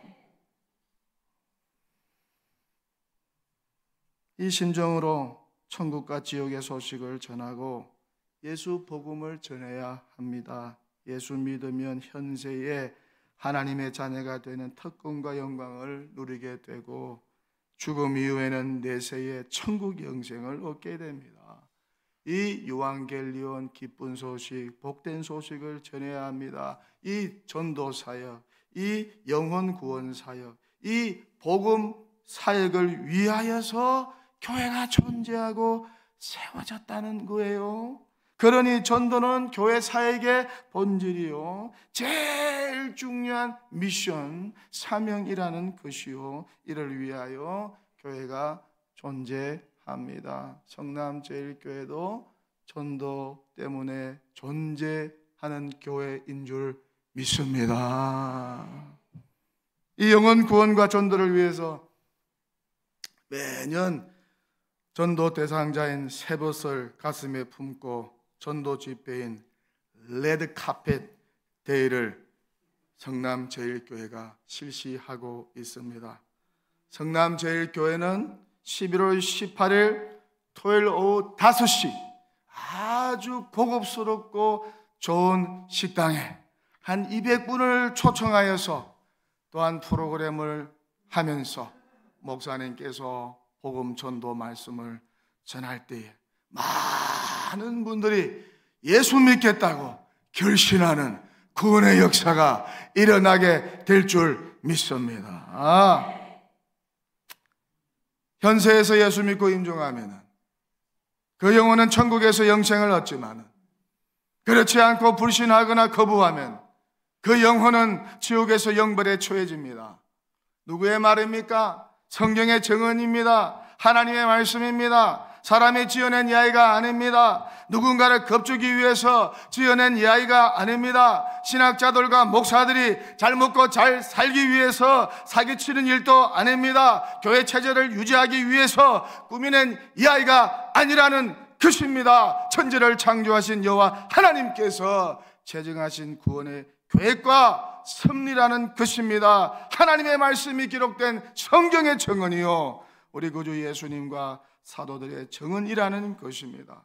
이 심정으로 천국과 지옥의 소식을 전하고 예수 복음을 전해야 합니다. 예수 믿으면 현세에 하나님의 자녀가 되는 특권과 영광을 누리게 되고 죽음 이후에는 내세에 천국 영생을 얻게 됩니다. 이 요한겔리온 기쁜 소식, 복된 소식을 전해야 합니다. 이 전도 사역, 이 영혼 구원 사역, 이 복음 사역을 위하여서 교회가 존재하고 세워졌다는 거예요. 그러니 전도는 교회 사역의 본질이요, 제일 중요한 미션, 사명이라는 것이요, 이를 위하여 교회가 존재합니다. 성남제일교회도 전도 때문에 존재하는 교회인 줄 믿습니다. 이 영혼 구원과 전도를 위해서 매년 전도 대상자인 세벗을 가슴에 품고 전도 집회인 레드카펫 데이를 성남제일교회가 실시하고 있습니다. 성남제일교회는 11월 18일 토요일 오후 5시 아주 고급스럽고 좋은 식당에 한 200분을 초청하여서 또한 프로그램을 하면서 목사님께서 복음 전도 말씀을 전할 때에 많은 분들이 예수 믿겠다고 결심하는 구원의 역사가 일어나게 될 줄 믿습니다. 현세에서 예수 믿고 임종하면 그 영혼은 천국에서 영생을 얻지만 그렇지 않고 불신하거나 거부하면 그 영혼은 지옥에서 영벌에 처해집니다. 누구의 말입니까? 성경의 증언입니다. 하나님의 말씀입니다. 사람이 지어낸 이야기가 아닙니다. 누군가를 겁주기 위해서 지어낸 이야기가 아닙니다. 신학자들과 목사들이 잘 먹고 잘 살기 위해서 사기치는 일도 아닙니다. 교회 체제를 유지하기 위해서 꾸며낸 이야기가 아니라는 것입니다. 천지를 창조하신 여호와 하나님께서 제정하신 구원의 계획과 섭리라는 것입니다. 하나님의 말씀이 기록된 성경의 증언이요, 우리 구주 예수님과 사도들의 증언이라는 것입니다.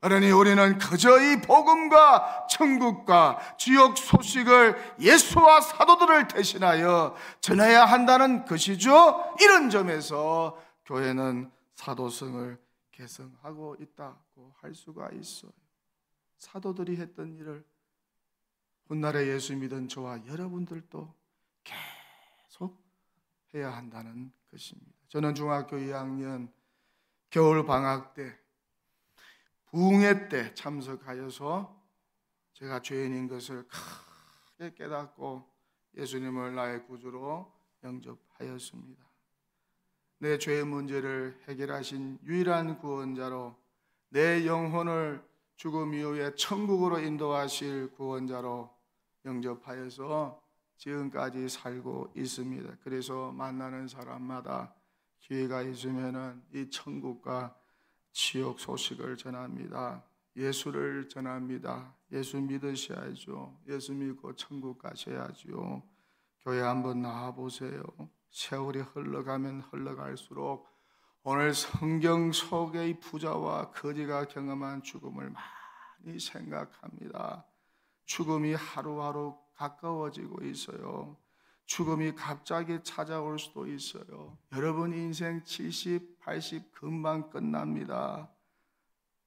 그러니 우리는 그저 이 복음과 천국과 지옥 소식을 예수와 사도들을 대신하여 전해야 한다는 것이죠. 이런 점에서 교회는 사도성을 개성하고 있다고 할 수가 있어요. 사도들이 했던 일을 훗날에 예수 믿은 저와 여러분들도 계속 해야 한다는 것입니다. 저는 중학교 2학년 겨울 방학 때 부흥회 때 참석하여서 제가 죄인인 것을 크게 깨닫고 예수님을 나의 구주로 영접하였습니다. 내 죄의 문제를 해결하신 유일한 구원자로, 내 영혼을 죽음 이후에 천국으로 인도하실 구원자로 영접하여서 지금까지 살고 있습니다. 그래서 만나는 사람마다 기회가 있으면은 이 천국과 지옥 소식을 전합니다. 예수를 전합니다. 예수 믿으셔야죠. 예수 믿고 천국 가셔야죠. 교회 한번 나와보세요. 세월이 흘러가면 흘러갈수록 오늘 성경 속의 부자와 거지가 경험한 죽음을 많이 생각합니다. 죽음이 하루하루 가까워지고 있어요. 죽음이 갑자기 찾아올 수도 있어요. 여러분 인생 70, 80 금방 끝납니다.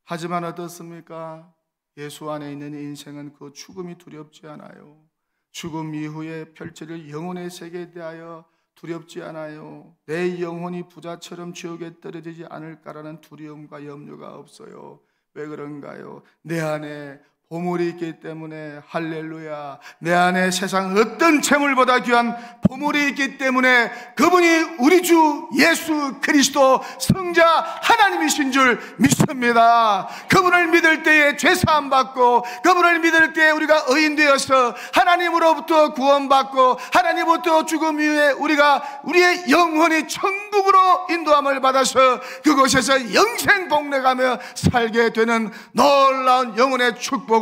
하지만 어떻습니까? 예수 안에 있는 인생은 그 죽음이 두렵지 않아요. 죽음 이후에 펼쳐질 영혼의 세계에 대하여 두렵지 않아요. 내 영혼이 부자처럼 지옥에 떨어지지 않을까라는 두려움과 염려가 없어요. 왜 그런가요? 내 안에 보물이 있기 때문에. 할렐루야. 내 안에 세상 어떤 재물보다 귀한 보물이 있기 때문에 그분이 우리 주 예수 그리스도 성자 하나님이신 줄 믿습니다. 그분을 믿을 때에 죄사함 받고, 그분을 믿을 때에 우리가 의인 되어서 하나님으로부터 구원받고, 하나님으로부터 죽음 이후에 우리의 영혼이 천국으로 인도함을 받아서 그곳에서 영생 복래가며 살게 되는 놀라운 영혼의 축복을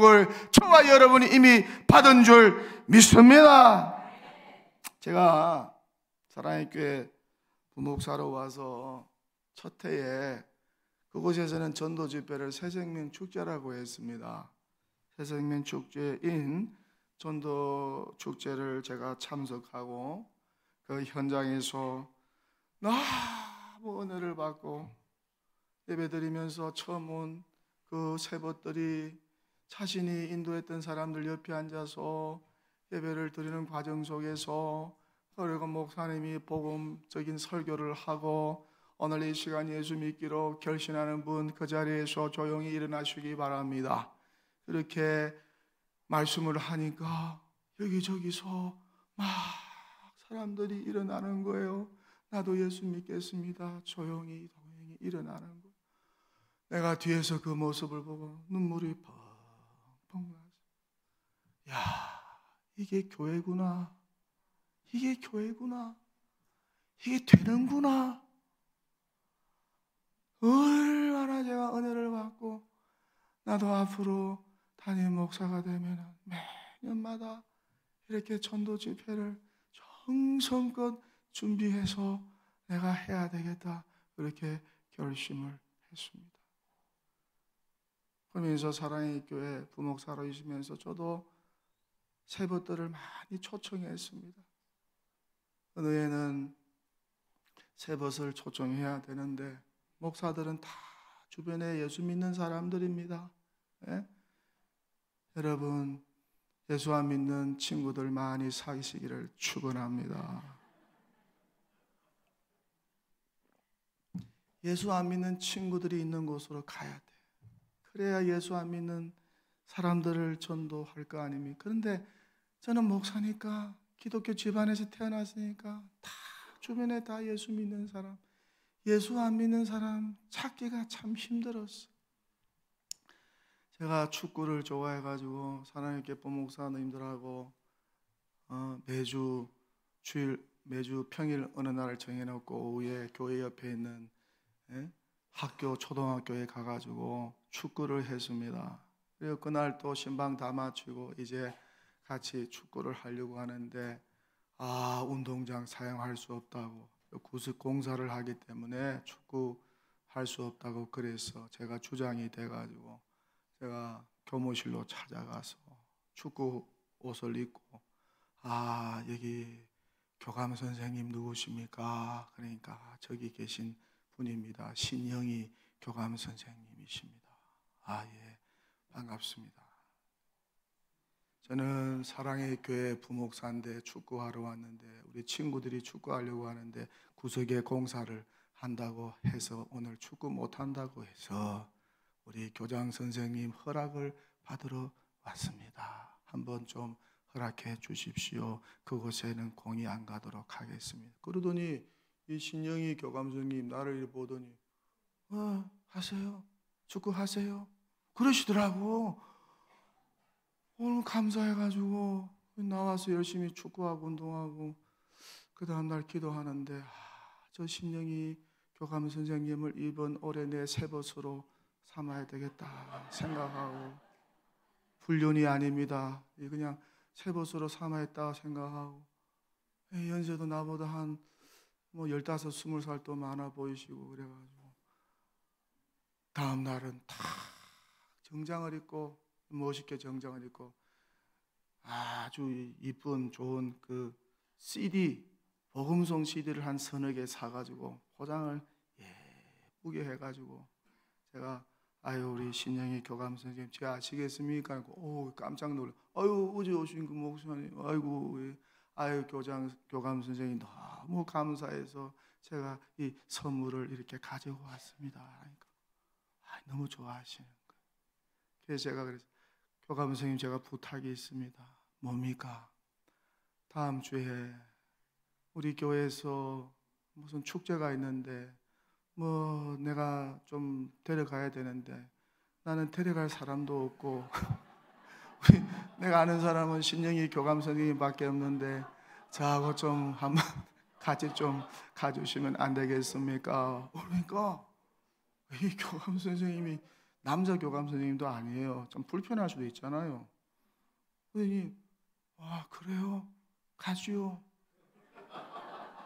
저와 여러분이 이미 받은 줄 믿습니다. 제가 사랑의 교회 부목사로 와서 첫 해에 그곳에서는 전도 집회를 새생명 축제라고 했습니다. 새생명 축제인 전도 축제를 제가 참석하고 그 현장에서 너무 은혜를 받고 예배드리면서 처음 온 그 세봇들이 자신이 인도했던 사람들 옆에 앉아서 예배를 드리는 과정 속에서 그리고 목사님이 복음적인 설교를 하고 오늘 이 시간 예수 믿기로 결심하는 분 그 자리에서 조용히 일어나시기 바랍니다. 이렇게 말씀을 하니까 여기저기서 막 사람들이 일어나는 거예요. 나도 예수 믿겠습니다. 조용히 일어나는 거예요. 내가 뒤에서 그 모습을 보고 눈물이 펑펑 나서, 야, 이게 교회구나. 이게 교회구나. 이게 되는구나. 얼마나 제가 은혜를 받고 나도 앞으로 담임 목사가 되면 매년마다 이렇게 전도 집회를 정성껏 준비해서 내가 해야 되겠다, 그렇게 결심을 했습니다. 그러면서 사랑의 교회 부목사로 있으면서 저도 세뱃들을 많이 초청했습니다. 어느 해는 세뱃을 초청해야 되는데 목사들은 다 주변에 예수 믿는 사람들입니다. 예? 여러분, 예수 안 믿는 친구들 많이 사귀시기를 축원합니다. 예수 안 믿는 친구들이 있는 곳으로 가야 돼. 그래야 예수 안 믿는 사람들을 전도할 거 아닙니까? 그런데 저는 목사니까, 기독교 집안에서 태어났으니까 다 주변에 다 예수 믿는 사람, 예수 안 믿는 사람 찾기가 참 힘들었어. 제가 축구를 좋아해가지고 사랑의 교회 목사님들하고 매주 평일 어느 날을 정해놓고 오후에 교회 옆에 있는 학교, 초등학교에 가가지고 축구를 했습니다. 그리고 그날 또 신방 다 마치고 이제 같이 축구를 하려고 하는데 운동장 사용할 수 없다고, 구석 공사를 하기 때문에 축구 할 수 없다고, 그래서 제가 주장이 돼가지고 제가 교무실로 찾아가서 축구 옷을 입고 여기 교감 선생님 누구십니까? 그러니까 저기 계신 분입니다. 신영희 교감 선생님이십니다. 예, 반갑습니다. 저는 사랑의 교회 부목사인데 축구하러 왔는데 우리 친구들이 축구하려고 하는데 구석에 공사를 한다고 해서 오늘 축구 못한다고 해서 우리 교장 선생님 허락을 받으러 왔습니다. 한번 좀 허락해 주십시오. 그곳에는 공이 안 가도록 하겠습니다. 그러더니 이 신영희 교감 선생님 나를 보더니 하세요. 축구 하세요. 그러시더라고. 오늘 감사해가지고 나와서 열심히 축구하고 운동하고 그 다음날 기도하는데 저 신영희 교감 선생님을 이번 올해 내 세벗으로 삼아야 되겠다 생각하고, 훈련이 아닙니다. 그냥 세벗으로 삼아야겠다 생각하고, 연세도 나보다 한 15, 20살 더 많아 보이시고 그래가지고 다음 날은 다 정장을 입고 멋있게 정장을 입고 아주 이쁜 좋은 그 CD, 복음송 CD를 한 서너 개 사가지고 포장을 예쁘게 해가지고 제가 우리 신영희 교감 선생님 제가 아시겠습니까? 깜짝 놀라. 어제 오신 그 목사님, 교감 선생님 너무 감사해서 제가 이 선물을 이렇게 가지고 왔습니다. 그러니까 너무 좋아하시는 거예요. 그래서 제가 그래서 교감 선생님 제가 부탁이 있습니다. 뭡니까? 다음 주에 우리 교회에서 무슨 축제가 있는데 내가 좀 데려가야 되는데 나는 데려갈 사람도 없고 내가 아는 사람은 신영희 교감 선생님밖에 없는데 저하고 좀 한번 같이 좀 가주시면 안 되겠습니까? 그러니까 이 교감 선생님이 남자 교감 선생님도 아니에요. 좀 불편할 수도 있잖아요. 그러니 그래요? 가지요.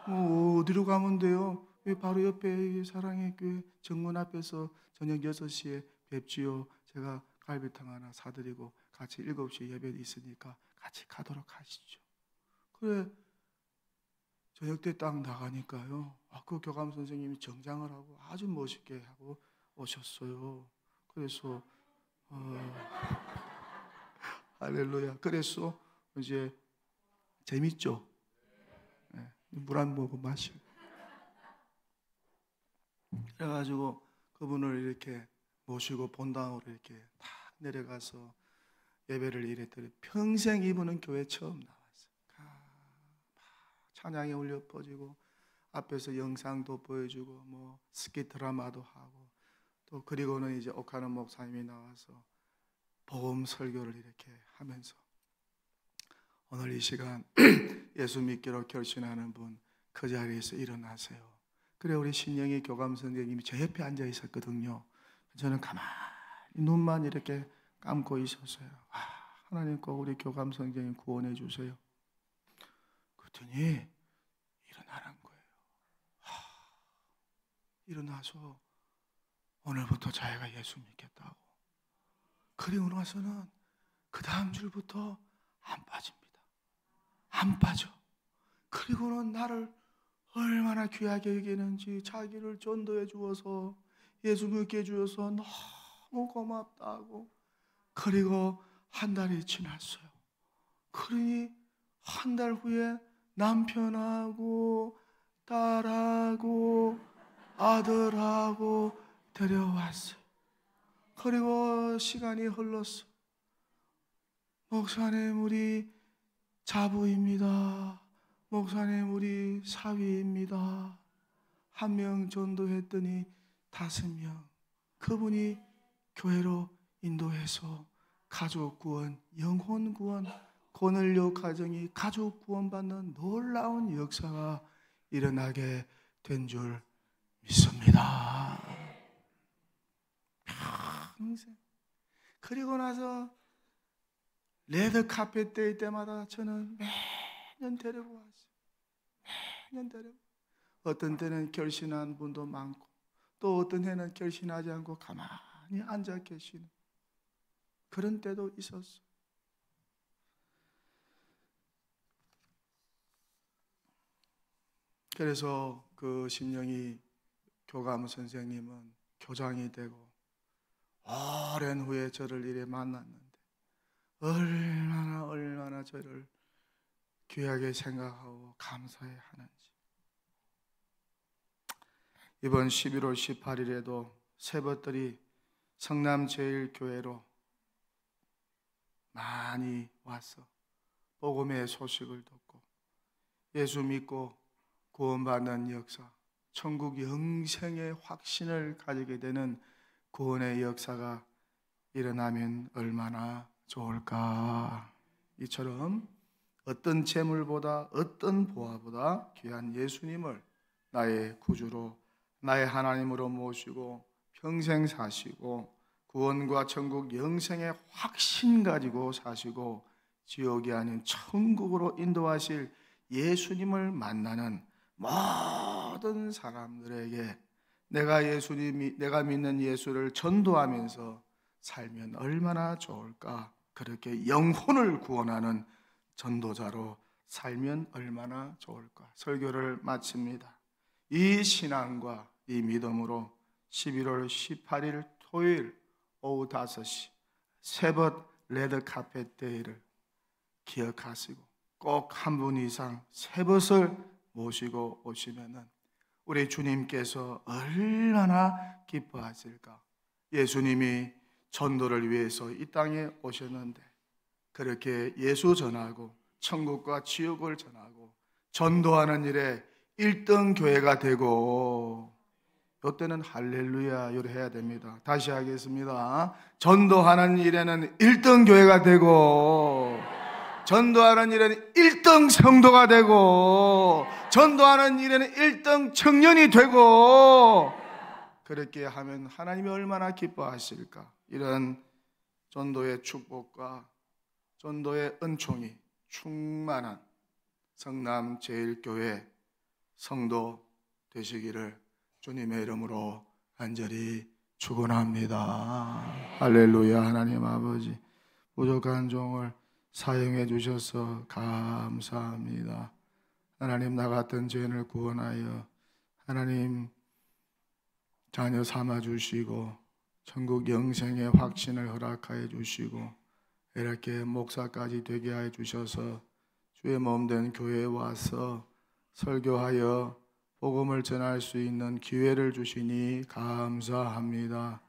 어디로 가면 돼요? 바로 옆에 사랑의 교회 정문 앞에서 저녁 6시에 뵙지요. 제가 갈비탕 하나 사드리고 같이 7시에 예배 있으니까 같이 가도록 하시죠. 그래, 저녁 때 딱 나가니까요, 그 교감 선생님이 정장을 하고 아주 멋있게 하고 오셨어요. 그래서 할렐루야. 그래서 이제 재밌죠? 물 한 모금 마시고 그래가지고 그분을 이렇게 모시고 본당으로 이렇게 딱 내려가서 예배를 이랬더니 평생 이분은 교회 처음 나왔어요. 찬양이 울려 퍼지고 앞에서 영상도 보여주고 스키 드라마도 하고 또 그리고는 이제 옥하는 목사님이 나와서 복음 설교를 이렇게 하면서 오늘 이 시간 예수 믿기로 결심하는 분 그 자리에서 일어나세요. 그래, 우리 신영희 교감 선생님이 제 옆에 앉아 있었거든요. 저는 가만히 눈만 이렇게 감고 있었어요. 하나님 꼭 우리 교감 선생님 구원해 주세요. 그랬더니 일어나란 거예요. 일어나서 오늘부터 자기가 예수 믿겠다고. 그리고 나서는 그 다음 줄부터 안 빠집니다. 안 빠져. 그리고는 나를 얼마나 귀하게 여기는지, 자기를 전도해 주어서 예수 믿게 해주어서 너무 고맙다고. 그리고 한 달이 지났어요. 그러니 한 달 후에 남편하고 딸하고 아들하고 데려왔어요. 그리고 시간이 흘렀어. 목사님, 우리 자부입니다. 목사님, 우리 사위입니다. 한 명 전도했더니 5명. 그분이 교회로 인도해서 가족 구원, 영혼 구원, 고넬료 가정이 가족 구원받는 놀라운 역사가 일어나게 된 줄 믿습니다. 평생. 그리고 나서 레드 카펫 데이 때마다 저는 매년 데리고 왔어요. 매년 데리고. 어떤 때는 결신한 분도 많고, 또 어떤 해는 결신하지 않고 가만히 앉아 계시는 그런 때도 있었어요. 그래서 그 신영이 교감 선생님은 교장이 되고 오랜 후에 저를 이래 만났는데 얼마나 저를 귀하게 생각하고 감사해 하는지. 이번 11월 18일에도 세벗들이 성남제일교회로 많이 와서 복음의 소식을 듣고 예수 믿고 구원받는 역사, 천국 영생의 확신을 가지게 되는 구원의 역사가 일어나면 얼마나 좋을까. 이처럼 어떤 재물보다, 어떤 보화보다 귀한 예수님을 나의 구주로, 나의 하나님으로 모시고 평생 사시고 구원과 천국 영생의 확신 가지고 사시고 지옥이 아닌 천국으로 인도하실 예수님을 만나는 모든 사람들에게 내가 믿는 예수를 전도하면서 살면 얼마나 좋을까. 그렇게 영혼을 구원하는 전도자로 살면 얼마나 좋을까. 설교를 마칩니다. 이 신앙과 이 믿음으로 11월 18일 토요일 오후 5시 세벗 레드카펫 데이를 기억하시고 꼭 한 분 이상 세벗을 모시고 오시면은 우리 주님께서 얼마나 기뻐하실까. 예수님이 전도를 위해서 이 땅에 오셨는데 그렇게 예수 전하고 천국과 지옥을 전하고 전도하는 일에 1등 교회가 되고, 이때는 할렐루야 요를 해야 됩니다. 다시 하겠습니다. 전도하는 일에는 1등 교회가 되고, 전도하는 일에는 1등 성도가 되고, 전도하는 일에는 1등 청년이 되고, 그렇게 하면 하나님이 얼마나 기뻐하실까. 이런 전도의 축복과 전도의 은총이 충만한 성남제일교회 성도 되시기를 주님의 이름으로 간절히 축원합니다. 할렐루야. 하나님 아버지, 부족한 종을 사용해 주셔서 감사합니다. 하나님, 나 같은 죄인을 구원하여 하나님 자녀 삼아 주시고 천국 영생의 확신을 허락하여 주시고 이렇게 목사까지 되게 하여 주셔서 주의 몸된 교회에 와서 설교하여 복음을 전할 수 있는 기회를 주시니 감사합니다.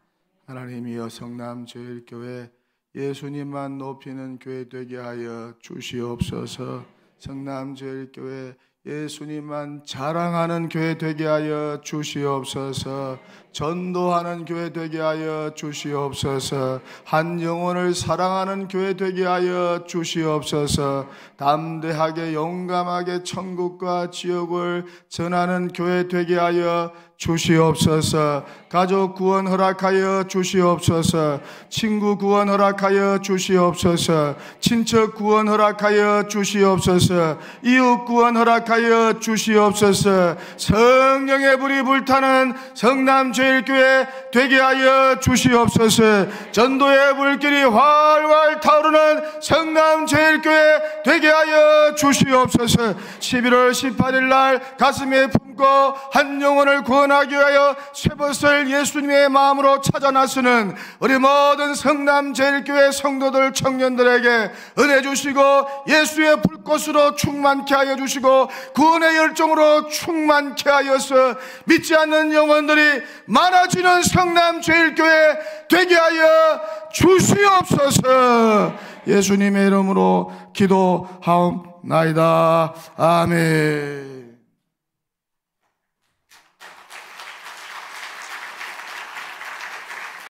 하나님이여, 성남제일교회 예수님만 높이는 교회 되게 하여 주시옵소서. 성남제일교회 예수님만 자랑하는 교회 되게 하여 주시옵소서. 전도하는 교회 되게 하여 주시옵소서. 한 영혼을 사랑하는 교회 되게 하여 주시옵소서. 담대하게 용감하게 천국과 지옥을 전하는 교회 되게 하여 주시옵소서. 가족 구원 허락하여 주시옵소서. 친구 구원 허락하여 주시옵소서. 친척 구원 허락하여 주시옵소서. 이웃 구원 허락하여 주시옵소서. 성령의 불이 불타는 성남제일교회 되게 하여 주시옵소서. 전도의 불길이 활활 타오르는 성남제일교회 되게 하여 주시옵소서. 11월 18일 날 가슴에 품고 한 영혼을 구원하기 위하여 쇠벗을 예수님의 마음으로 찾아 나서는 우리 모든 성남제일교회 성도들 청년들에게 은혜 주시고 예수의 불꽃으로 충만케 하여 주시고 구원의 열정으로 충만케 하여서 믿지 않는 영혼들이 많아지는 성남제일교회 되게 하여 주시옵소서. 예수님의 이름으로 기도하옵나이다. 아멘.